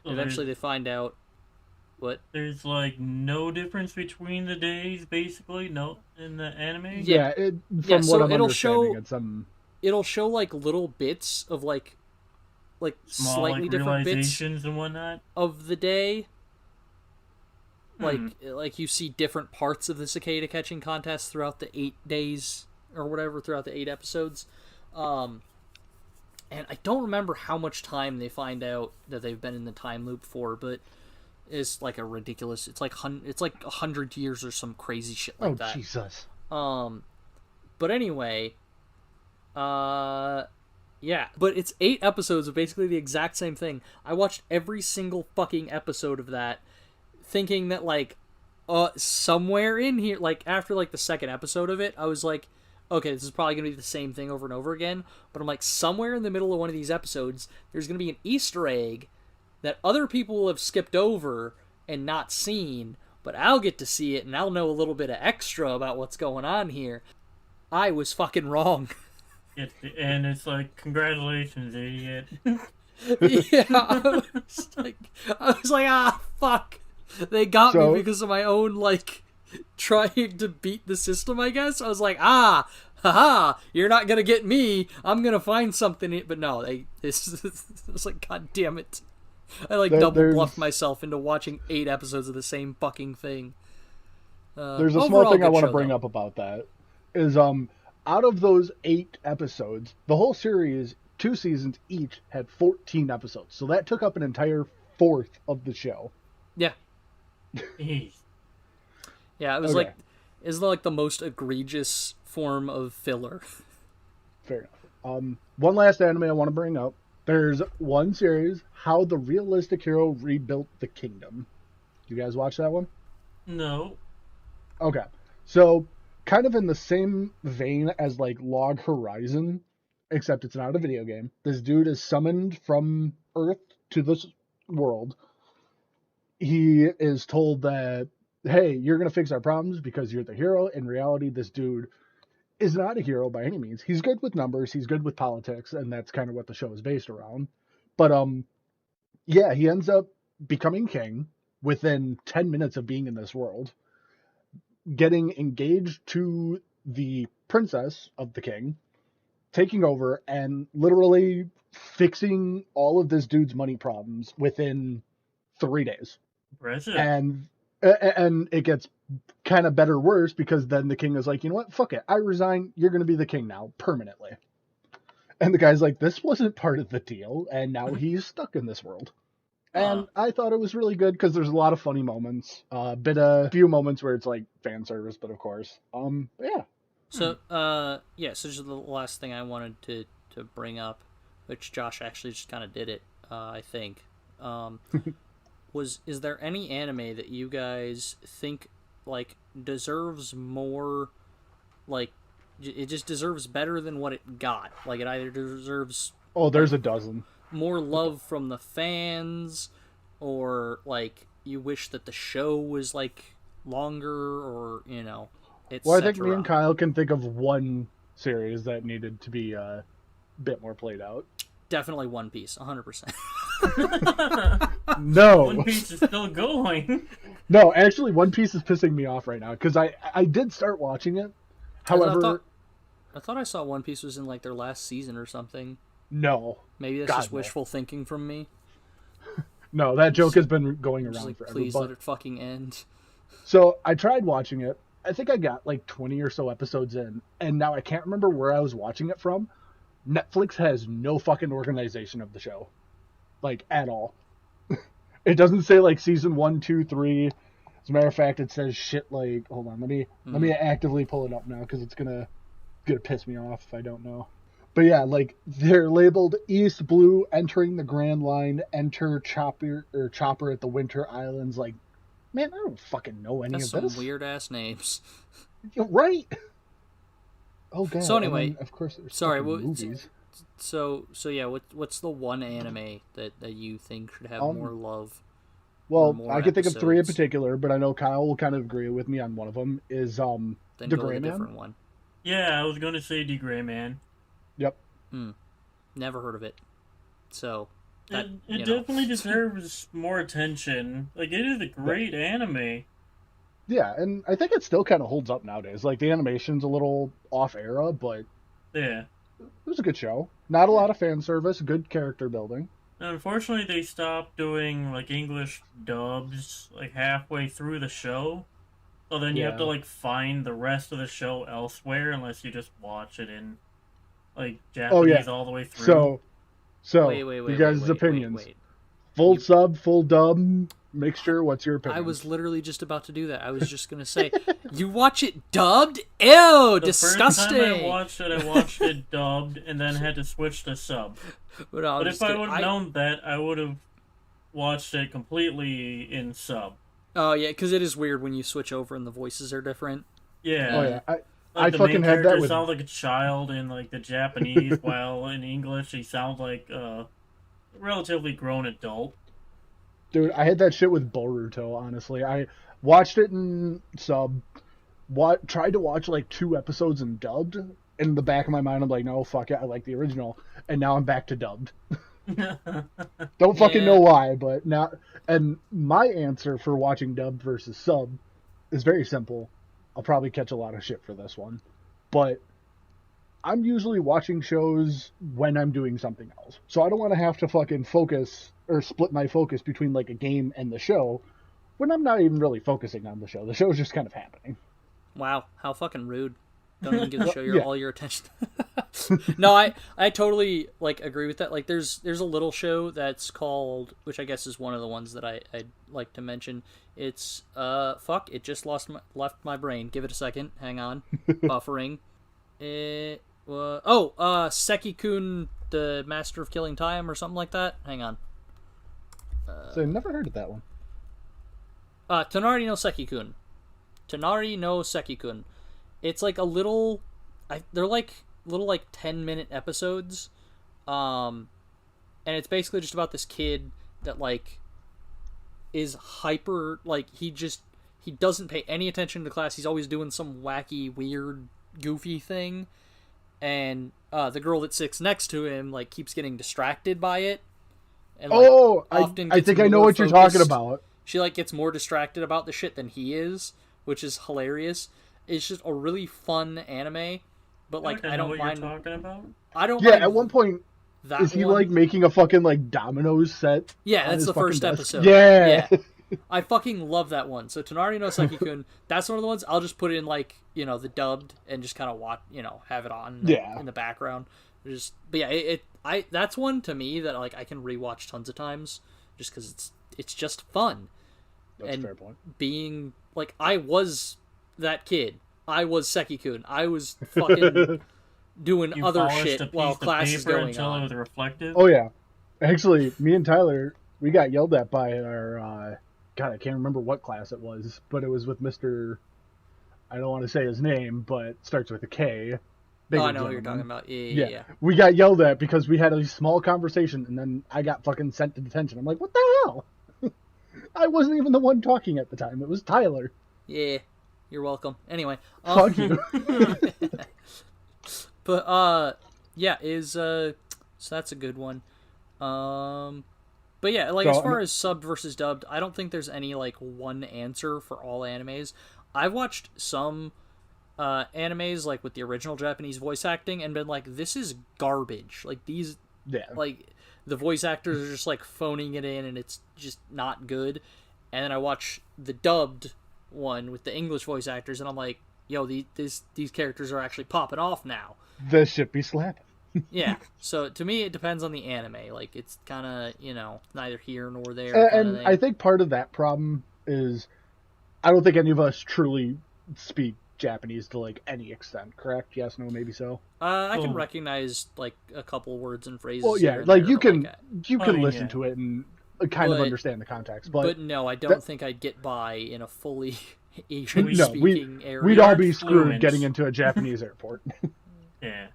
Eventually they find out... What? There's, like, no difference between the days, basically, no, in the anime? Yeah, what I'm understanding, it's it'll show, like, little bits of, like, like Small, slightly like, different bits realizations and whatnot. of the day. Like you see different parts of the cicada catching contest throughout the 8 days or whatever, throughout the 8 episodes. And I don't remember how much time they find out that they've been in the time loop for, but it's like a ridiculous. It's like 100 years or some crazy shit like that. Oh Jesus. But anyway, yeah. But it's 8 episodes of basically the exact same thing. I watched every single fucking episode of that, thinking that like, somewhere in here, like after like the second episode of it, I was like, okay, this is probably going to be the same thing over and over again. But I'm like, somewhere in the middle of one of these episodes, there's going to be an Easter egg that other people will have skipped over and not seen, but I'll get to see it and I'll know a little bit of extra about what's going on here. I was fucking wrong. And it's like, congratulations, idiot. Yeah, I was like, ah, fuck. They got me because of my own, like, trying to beat the system, I guess. I was like, haha, you're not gonna get me. I'm gonna find something. But no, it's like, god damn it. I, like, double bluffed myself into watching 8 episodes of the same fucking thing. There's a small thing I want to bring up about that. Is, out of those 8 episodes, the whole series, 2 seasons each, had 14 episodes. So that took up an entire fourth of the show. Yeah. Yeah, it was like, isn't that like the most egregious form of filler? Fair enough. One last anime I want to bring up. There's one series, How the Realistic Hero Rebuilt the Kingdom. You guys watch that one? No. Okay. So, kind of in the same vein as like Log Horizon, except it's not a video game. This dude is summoned from Earth to this world. He is told that, hey, you're going to fix our problems because you're the hero. In reality, this dude is not a hero by any means. He's good with numbers. He's good with politics. And that's kind of what the show is based around. But, yeah, he ends up becoming king within 10 minutes of being in this world, getting engaged to the princess of the king, taking over, and literally fixing all of this dude's money problems within 3 days. Impressive. And it gets kind of better worse because then the king is like, you know what? Fuck it. I resign. You're going to be the king now, permanently. And the guy's like, this wasn't part of the deal. And now he's stuck in this world. And I thought it was really good because there's a lot of funny moments. A few moments where it's like fan service, but of course. Yeah. So, so just the last thing I wanted to bring up, which Josh actually just kind of did it, I think. Is there any anime that you guys think, like, deserves more, like, it just deserves better than what it got? Like, it either deserves... Oh, there's a dozen. More love from the fans, or, like, you wish that the show was, like, longer, or, you know, etc. Well, I think me and Kyle can think of one series that needed to be a bit more played out. Definitely One Piece, 100%. No. One Piece is still going. No, actually, One Piece is pissing me off right now, because I did start watching it. However... I thought I saw One Piece was in, like, their last season or something. No. Maybe that's just wishful thinking from me. No, that joke has been going around like, forever. Please let it fucking end. So, I tried watching it. I think I got, like, 20 or so episodes in, and now I can't remember where I was watching it from. Netflix has no fucking organization of the show. Like, at all. It doesn't say, like, season 1, 2, 3. As a matter of fact, it says shit like... Hold on, let me actively pull it up now, because it's gonna piss me off if I don't know. But yeah, like, they're labeled East Blue, entering the Grand Line, enter Chopper at the Winter Islands. Like, man, I don't fucking know any of this. That's some weird-ass names. Right? Oh, God. So anyway, then, of course, there's movies. So yeah, what's the one anime that you think should have more love? Well, I can think of 3 in particular, but I know Kyle will kind of agree with me on one of them. Is D.Gray-man? Different one. Yeah, I was going to say D.Gray-man. Yep. Never heard of it. So it definitely deserves more attention. Like, it is a great anime. Yeah, and I think it still kind of holds up nowadays. Like, the animation's a little off era, but yeah, it was a good show. Not a lot of fan service, good character building. Unfortunately, they stopped doing like English dubs like halfway through the show. So then you have to like find the rest of the show elsewhere unless you just watch it in like Japanese all the way through. So wait, you guys' opinions. wait. Full sub, full dub, mixture, what's your opinion? I was literally just about to do that. I was just going to say, you watch it dubbed? Ew, disgusting! The first time I watched it dubbed and then had to switch to sub. But if I would have known that, I would have watched it completely in sub. Oh, yeah, because it is weird when you switch over and the voices are different. Yeah. Oh, yeah. Like I the fucking main had that character with... sounds like a child in like the Japanese, while in English he sounds like a relatively grown adult. Dude, I had that shit with Boruto, honestly. I watched it in sub, tried to watch like 2 episodes in dubbed. In the back of my mind, I'm like, no, fuck it, I like the original. And now I'm back to dubbed. Don't fucking know why, but now... And my answer for watching dubbed versus sub is very simple. I'll probably catch a lot of shit for this one. But I'm usually watching shows when I'm doing something else. So I don't want to have to fucking focus or split my focus between like a game and the show when I'm not even really focusing on the show. The show's just kind of happening. Wow, how fucking rude. Don't even give the show all your attention. No, I totally like agree with that. Like there's a little show that's called, which I guess is one of the ones that I'd like to mention. It's it just left my brain. Give it a second. Hang on. Buffering. Seki-kun, the Master of Killing Time or something like that. Hang on. So I've never heard of that one. Tonari no Seki-kun. Tonari no Seki-kun. It's like a little... they're like little 10-minute episodes. And it's basically just about this kid that like is hyper... Like he doesn't pay any attention to class. He's always doing some wacky, weird, goofy thing. And the girl that sits next to him like keeps getting distracted by it. And, I think I know what you're talking about. She like gets more distracted about the shit than he is, which is hilarious. It's just a really fun anime, but like I don't mind. You're talking about? I don't. Yeah, mind at one point, is he like making a fucking like dominoes set? Yeah, that's the first episode. Yeah. I fucking love that one. So Tonari no Seki-kun, that's one of the ones I'll just put in like the dubbed and just kind of watch, have it on in the background. But yeah, that's one to me that like I can rewatch tons of times just because it's just fun. That's a fair point. Being like I was that kid. I was Seki-kun. I was fucking doing other shit while class is going until on. It was reflective. Oh yeah, actually, me and Tyler, we got yelled at by our God, I can't remember what class it was, but it was with Mr. I don't want to say his name, but starts with a K. I know what you're talking about. Yeah. We got yelled at because we had a small conversation, and then I got fucking sent to detention. I'm like, what the hell? I wasn't even the one talking at the time. It was Tyler. Yeah, you're welcome. Anyway. Fuck you. But, so that's a good one. But yeah, like as far as subbed versus dubbed, I don't think there's any like one answer for all animes. I've watched some animes like with the original Japanese voice acting and been like, this is garbage. Like these, like the voice actors are just like phoning it in and it's just not good. And then I watch the dubbed one with the English voice actors and I'm like, yo, these characters are actually popping off now. This shit be slapping. Yeah, so to me it depends on the anime. Like it's kind of neither here nor there. And I think part of that problem is I don't think any of us truly speak Japanese to like any extent. Correct? Yes, no, maybe so. I can recognize like a couple words and phrases. Well, yeah, like you can listen to it and kind of understand the context. But no, I don't think I'd get by in a fully Asian speaking area. We'd all be screwed getting into a Japanese airport. Yeah.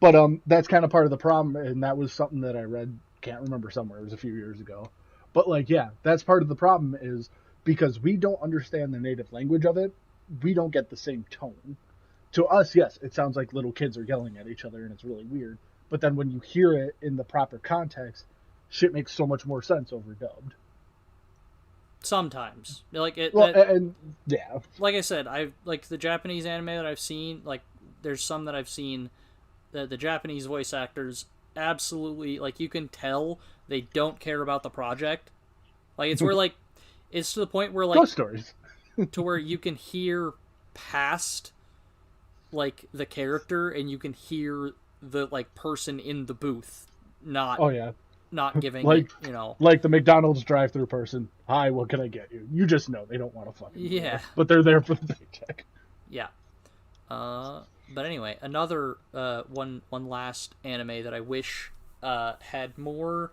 But that's kind of part of the problem, and that was something that I read, can't remember somewhere, it was a few years ago. But like, yeah, that's part of the problem is because we don't understand the native language of it, we don't get the same tone. To us, yes, it sounds like little kids are yelling at each other and it's really weird. But then when you hear it in the proper context, shit makes so much more sense overdubbed. Sometimes. Like it yeah. Like I said, I've like the Japanese anime that I've seen, like there's some that I've seen the Japanese voice actors absolutely, like, you can tell they don't care about the project. Like, it's where, like, it's to the point where, like, Ghost stories. to where you can hear past, like, the character, and you can hear the, like, person in the booth not Oh yeah, not giving like it, you know. like the McDonald's drive-through person. Hi, what can I get you? You just know they don't want to fucking Yeah. but they're there for the paycheck. Yeah. But anyway, another one last anime that I wish had more.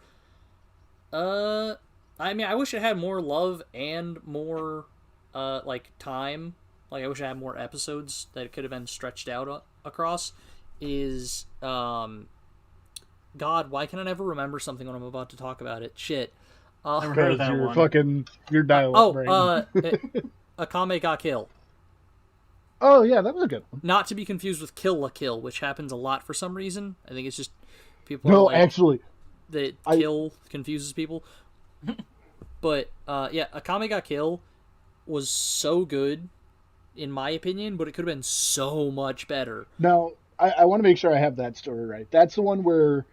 I mean, I wish it had more love and more like time. Like, I wish it had more episodes that it could have been stretched out across. Is God, why can I never remember something when I'm about to talk about it? Shit. Never heard of that Your one. fucking your dial-up brain. Akame ga Kill. Oh yeah, that was a good one. Not to be confused with Kill la Kill, which happens a lot for some reason. I think it's just people. No, are like, actually, that Kill confuses people. But yeah, Akame ga Kill was so good, in my opinion, but it could have been so much better. Now I want to make sure I have that story right. That's the one where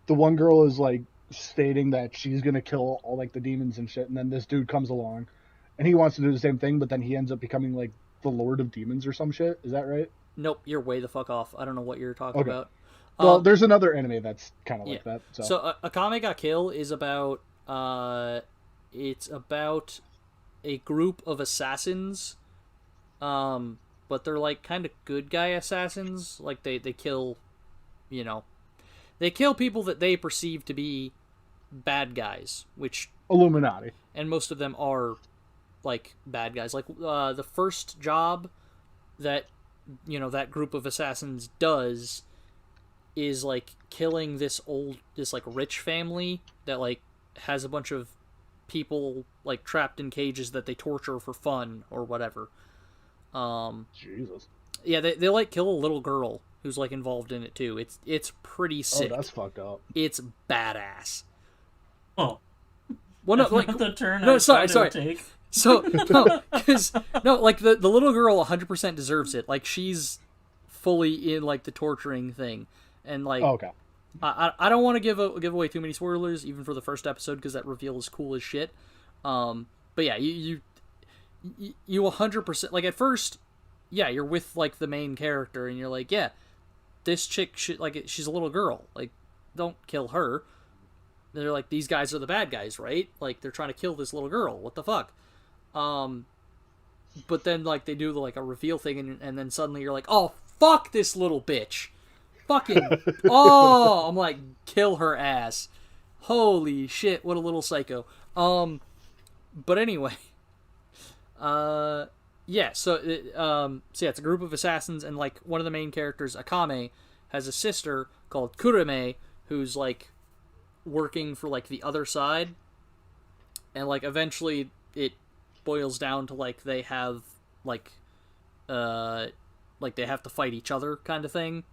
the one girl is like stating that she's gonna kill all like the demons and shit, and then this dude comes along, and he wants to do the same thing, but then he ends up becoming like the Lord of Demons or some shit. Is that right? Nope, you're way the fuck off. I don't know what you're talking about. Well, there's another anime that's kind of like that. So Akame ga Kill is about it's about a group of assassins, but they're like kind of good guy assassins. Like they kill, you know, they kill people that they perceive to be bad guys, which Illuminati, and most of them are like bad guys. Like the first job that, you know, that group of assassins does is like killing this like rich family that like has a bunch of people like trapped in cages that they torture for fun or whatever. Jesus. Yeah, they like kill a little girl who's like involved in it too. It's pretty sick. Oh, that's fucked up. It's badass. Oh. Well, no, like the turn. No, sorry. Take. So no, because no, like the little girl 100% deserves it. Like, she's fully in like the torturing thing, and like okay. I don't want to give away too many spoilers, even for the first episode, because that reveal is cool as shit. But yeah, you 100%, like, at first, yeah, you're with like the main character, and you're like, yeah, this chick should, like, she's a little girl, like, don't kill her. They're like, these guys are the bad guys, right? Like, they're trying to kill this little girl. What the fuck? But then, like, they do like a reveal thing, and then suddenly you're like, oh, fuck this little bitch. Fucking, oh, I'm like, kill her ass. Holy shit, what a little psycho. But anyway, yeah, so yeah, it's a group of assassins, and like one of the main characters, Akame, has a sister called Kurame, who's like working for like the other side, and like eventually it boils down to like they have like they have to fight each other kind of thing.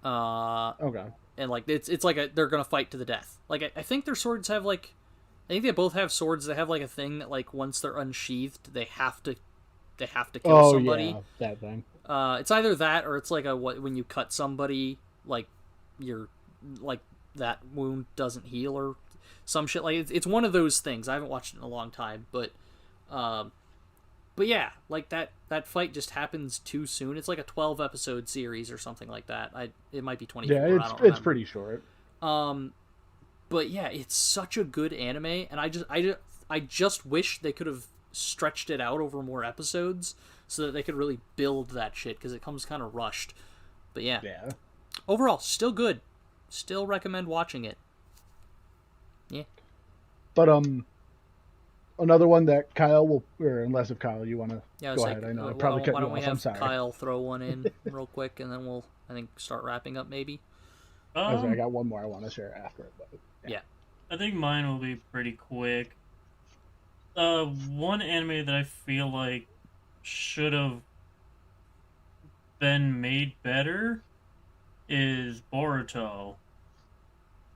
Okay. And like it's like they're gonna fight to the death. Like I think their swords have like, I think they both have swords that have like a thing that like once they're unsheathed they have to kill somebody. Yeah, that thing. It's either that or it's like when you cut somebody, like you're like that wound doesn't heal or some shit. Like it's one of those things. I haven't watched it in a long time, but yeah, like that fight just happens too soon. It's like a 12 episode series or something like that. It might be 24. Yeah, it's pretty short. But yeah, it's such a good anime, and I just wish they could have stretched it out over more episodes so that they could really build that shit, because it comes kind of rushed. But yeah, overall, still good. Still recommend watching it. Yeah. But another one that Kyle will, or unless if Kyle you want to go ahead. I know I probably cut you off. I'm sorry. Kyle throw one in real quick, and then we'll, I think, start wrapping up maybe. I got one more I want to share after it. But, yeah. I think mine will be pretty quick. One anime that I feel like should have been made better is Boruto.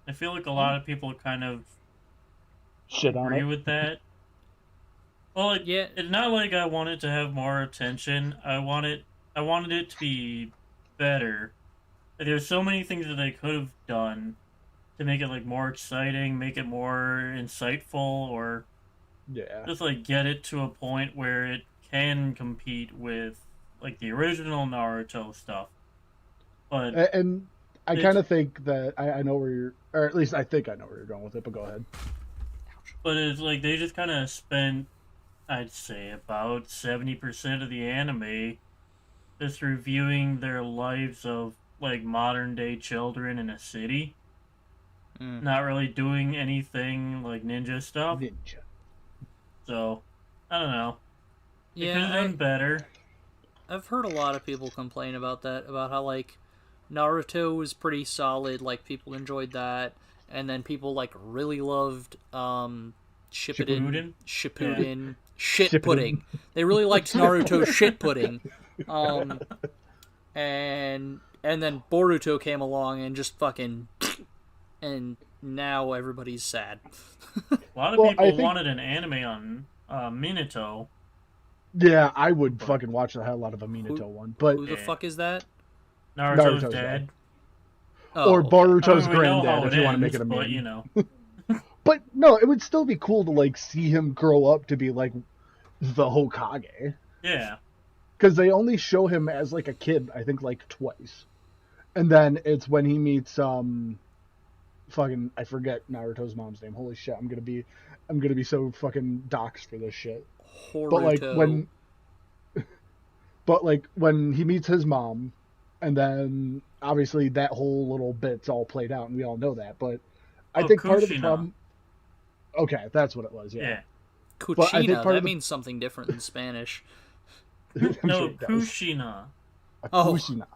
I feel like a lot of people kind of shit on agree it with that. Well, like, yeah, it's not like I wanted to have more attention. I wanted it to be better. I Like, there's so many things that they could have done to make it like more exciting, make it more insightful, or Yeah. just like get it to a point where it can compete with like the original Naruto stuff. But And I kind of think that I know where you're, or at least I think I know where you're going with it, but go ahead. but it's like they just kind of spent, I'd say, about 70% of the anime just reviewing their lives of like modern day children in a city. Not really doing anything like ninja stuff. Ninja. So, I don't know. It Yeah, could have done better. I've heard a lot of people complain about that, about how like Naruto was pretty solid, like people enjoyed that, and then people like really loved Shippuden, Yeah. shit pudding. They really liked Naruto shit pudding, and then Boruto came along and just fucking, and now everybody's sad. A lot of people wanted an anime on Minato. Yeah, I would fucking watch the hell out of a Minato one. But Who the fuck is that? Naruto's dad. Oh, or Boruto's I mean, we know how granddad, if it you want to make ends, it a but, meme. you know. But no, it would still be cool to like see him grow up to be like the Hokage. Yeah. Because they only show him as like a kid, I think like twice. And then it's when he meets fucking, I forget Naruto's mom's name. Holy shit, I'm gonna be so fucking doxxed for this shit. Horuto. But like when he meets his mom, and then obviously that whole little bit's all played out, and we all know that. But I think part of the problem. Okay, that's what it was. Yeah. Cucina. That means something different in Spanish. No, Kushina. Kushina.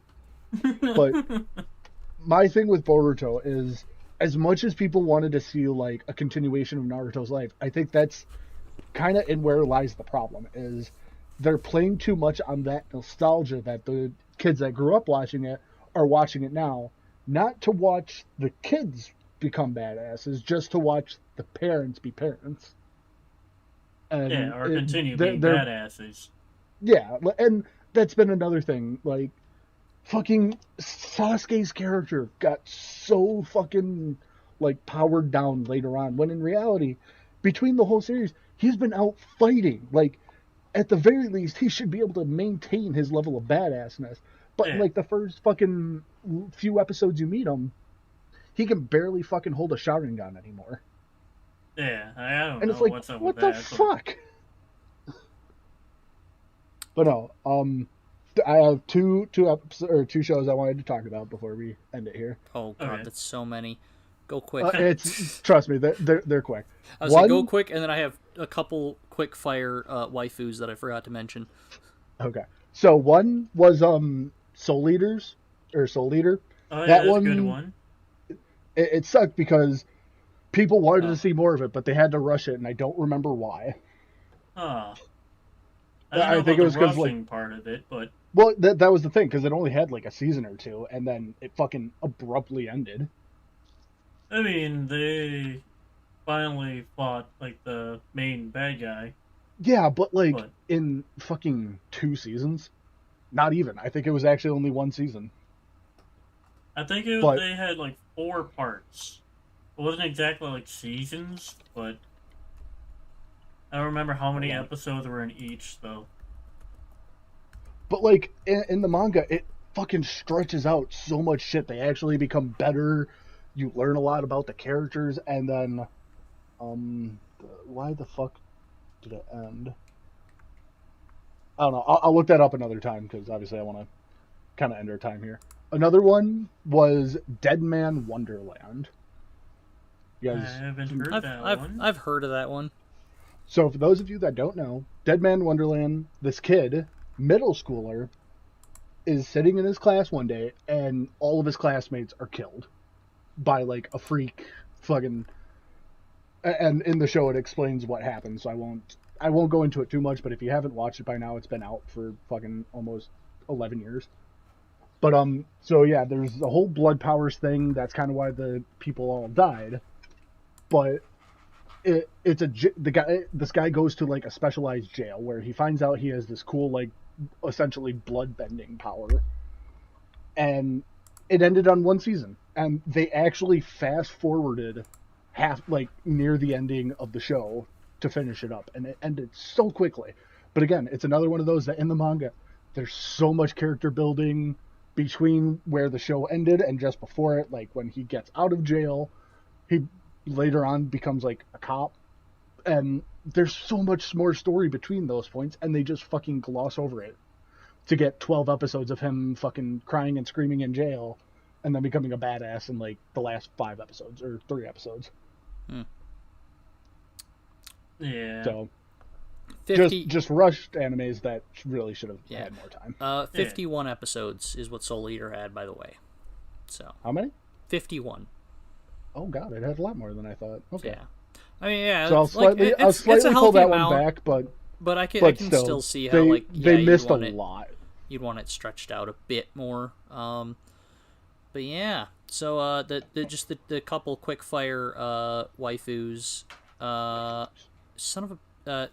But my thing with Boruto is, as much as people wanted to see like a continuation of Naruto's life, I think that's kind of in where lies the problem. Is they're playing too much on that nostalgia that the kids that grew up watching it are watching it now, not to watch the kids become badasses, just to watch the parents be parents. And or continue being badasses. Yeah, and that's been another thing. Like, fucking Sasuke's character got so fucking, like, powered down later on, when in reality, between the whole series, he's been out fighting. Like, at the very least, he should be able to maintain his level of badassness. But, like, the first fucking few episodes you meet him, he can barely fucking hold a Sharingan anymore. Yeah, I don't and know it's like, what's up what with the that. fuck? But no, I have two shows I wanted to talk about before we end it here. Oh god, that's so many. Go quick. Trust me, they're quick. I was like, go quick, and then I have a couple quick fire waifus that I forgot to mention. Okay, so one was Soul Eater. Oh, yeah, that's a good one. It sucked because people wanted to see more of it, but they had to rush it, and I don't remember why. Huh. I think it was because like part of it, but that was the thing, because it only had like a season or two, and then it fucking abruptly ended. I mean, they finally fought like the main bad guy. Yeah, but in fucking 2 seasons, not even. I think it was actually only 1 season. I think they had like 4 parts. It wasn't exactly like seasons, but I don't remember how many episodes were in each, though. But, like, in the manga, it fucking stretches out so much shit. They actually become better. You learn a lot about the characters, and then, why the fuck did it end? I don't know. I'll look that up another time, because obviously I want to kind of end our time here. Another one was Deadman Wonderland. You guys, I haven't heard that one. I've heard of that one. So for those of you that don't know, Deadman Wonderland, this kid, middle schooler, is sitting in his class one day, and all of his classmates are killed by like a freak fucking. And in the show, it explains what happened, so I won't go into it too much. But if you haven't watched it by now, it's been out for fucking almost 11 years. But so yeah, there's the whole blood powers thing. That's kind of why the people all died. But this guy goes to like a specialized jail where he finds out he has this cool like essentially blood bending power, and it ended on one season, and they actually fast forwarded near the ending of the show to finish it up, and it ended so quickly. But again, it's another one of those that in the manga, there's so much character building between where the show ended and just before it. Like when he gets out of jail, he later on becomes like a cop, and there's so much more story between those points, and they just fucking gloss over it to get 12 episodes of him fucking crying and screaming in jail, and then becoming a badass in like the last 5 episodes or 3 episodes. Yeah. So 50... just rushed animes that really should have had more time. 51 episodes is what Soul Eater had, by the way. So how many? 51. Oh god, it had a lot more than I thought. Okay. Yeah. I mean, yeah. So I'll slightly pull that one back, but I can still see how they missed a lot. You'd want it stretched out a bit more. But yeah. So the couple quick fire waifus.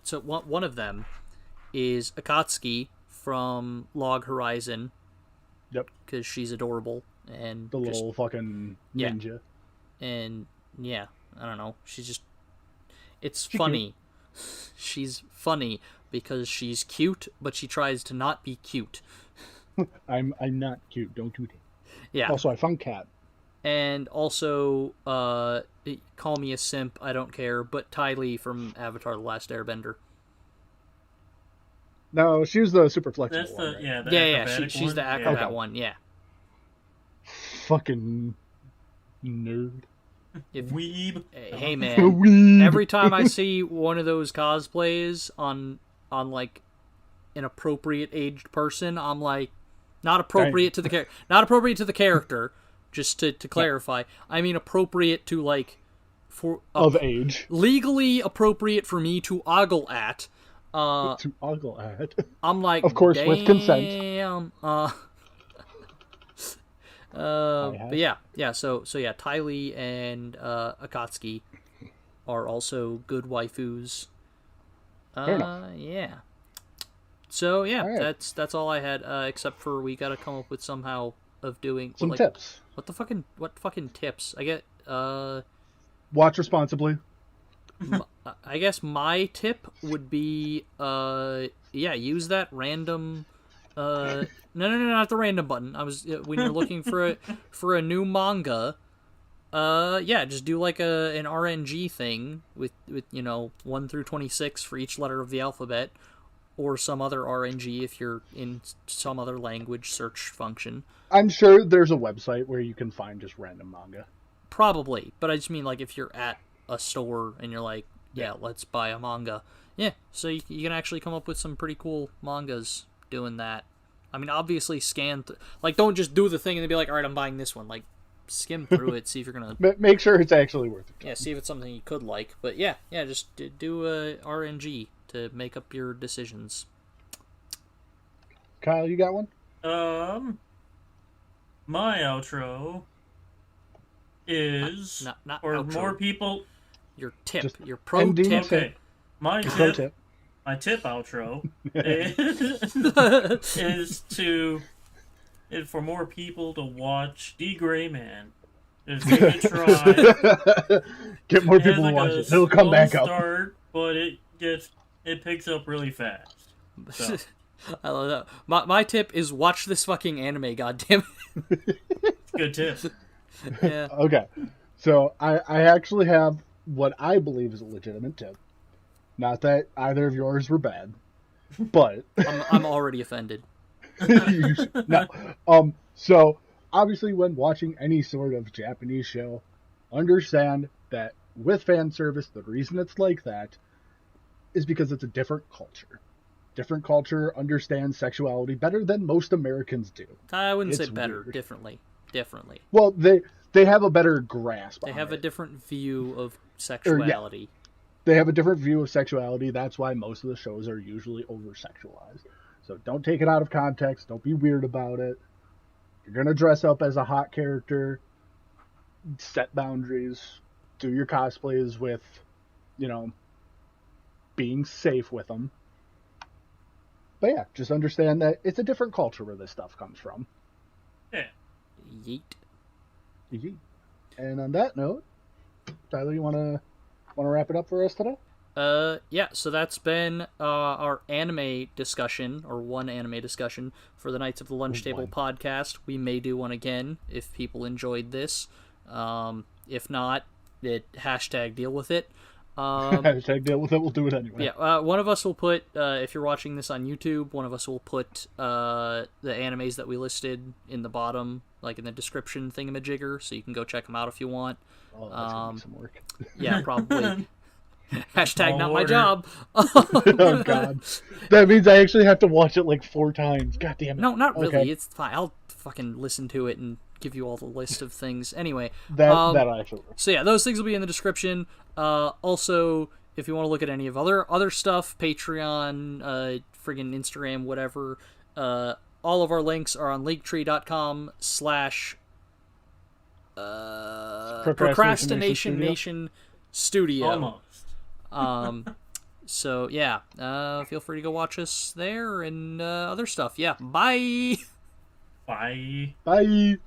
So one of them is Akatsuki from Log Horizon. Yep. Because she's adorable and the little fucking ninja. Yeah. And yeah, I don't know. It's funny. She's funny because she's cute, but she tries to not be cute. I'm not cute. Don't do that. Yeah. Also, I found cat. And also, call me a simp, I don't care, but Ty Lee from Avatar: The Last Airbender. No, she was the super flexible one. Right? Yeah. She's the acrobat one. Yeah. Fucking nerd. Weeb. Hey man, every time I see one of those cosplays on like an appropriate aged person, I'm like, not appropriate to the character. Just to clarify, I mean appropriate to like for of age, legally appropriate for me to ogle at. To ogle at. I'm like, of course, damn, with consent. But yeah. So yeah, Ty Lee and Akatsuki are also good waifus. Fair enough. Yeah. So yeah, right. that's all I had. Except for we got to come up with somehow of doing some tips. What fucking tips? I get watch responsibly. I guess my tip would be use that random no, not the random button. I was when you're looking for a new manga, just do like an RNG thing with 1 through 26 for each letter of the alphabet, or some other RNG if you're in some other language search function. I'm sure there's a website where you can find just random manga. Probably, but I just mean like if you're at a store and you're like, let's buy a manga. Yeah, so you can actually come up with some pretty cool mangas doing that. I mean, obviously scan, don't just do the thing and then be like, all right, I'm buying this one. Like, skim through it, see if you're gonna make sure it's actually worth it. Yeah, see if it's something you could like. But yeah, just do a RNG to make up your decisions. Kyle, you got one? My outro is not or outro. More people. Your tip, just your pro tip. Okay, my tip. My tip outro is for more people to watch D.Gray-man. Just give it a try. Get more people to watch it. It'll come back up. But it picks up really fast. So. I love that. My tip is watch this fucking anime, goddammit. Good tip. Yeah. Okay. So I actually have what I believe is a legitimate tip. Not that either of yours were bad, but I'm already offended. No. So obviously when watching any sort of Japanese show, understand that with fan service, the reason it's like that is because it's a different culture. Different culture understands sexuality better than most Americans do. I wouldn't say better, weird. Differently. Well, they have a better grasp. They have a different view of sexuality. They have a different view of sexuality. That's why most of the shows are usually over-sexualized. So don't take it out of context. Don't be weird about it. You're going to dress up as a hot character. Set boundaries. Do your cosplays with, being safe with them. But yeah, just understand that it's a different culture where this stuff comes from. Yeah. Yeet. Yeet. And on that note, Tyler, you wanna wrap it up for us today? Yeah, so that's been our anime discussion, or one anime discussion, for the Knights of the Lunch Table podcast. We may do one again if people enjoyed this. If not, hashtag deal with it. Hashtag deal with it, we'll do it anyway. Yeah, one of us will put, if you're watching this on YouTube, one of us will put the animes that we listed in the bottom, like in the description thingamajigger, so you can go check them out if you want. Oh, that's gonna be some work. Yeah, probably. Hashtag not my order. job. Oh god. That means I actually have to watch it like 4 times. God damn it. No, not really. Okay. It's fine. I'll fucking listen to it and give you all the list of things. Anyway. That'll actually work. So yeah, those things will be in the description. Also, if you want to look at any of other stuff, Patreon, friggin' Instagram, whatever, all of our links are on linktree.com/ Procrastination Nation Studio. Almost. So yeah, feel free to go watch us there and other stuff. Yeah, bye. Bye. Bye.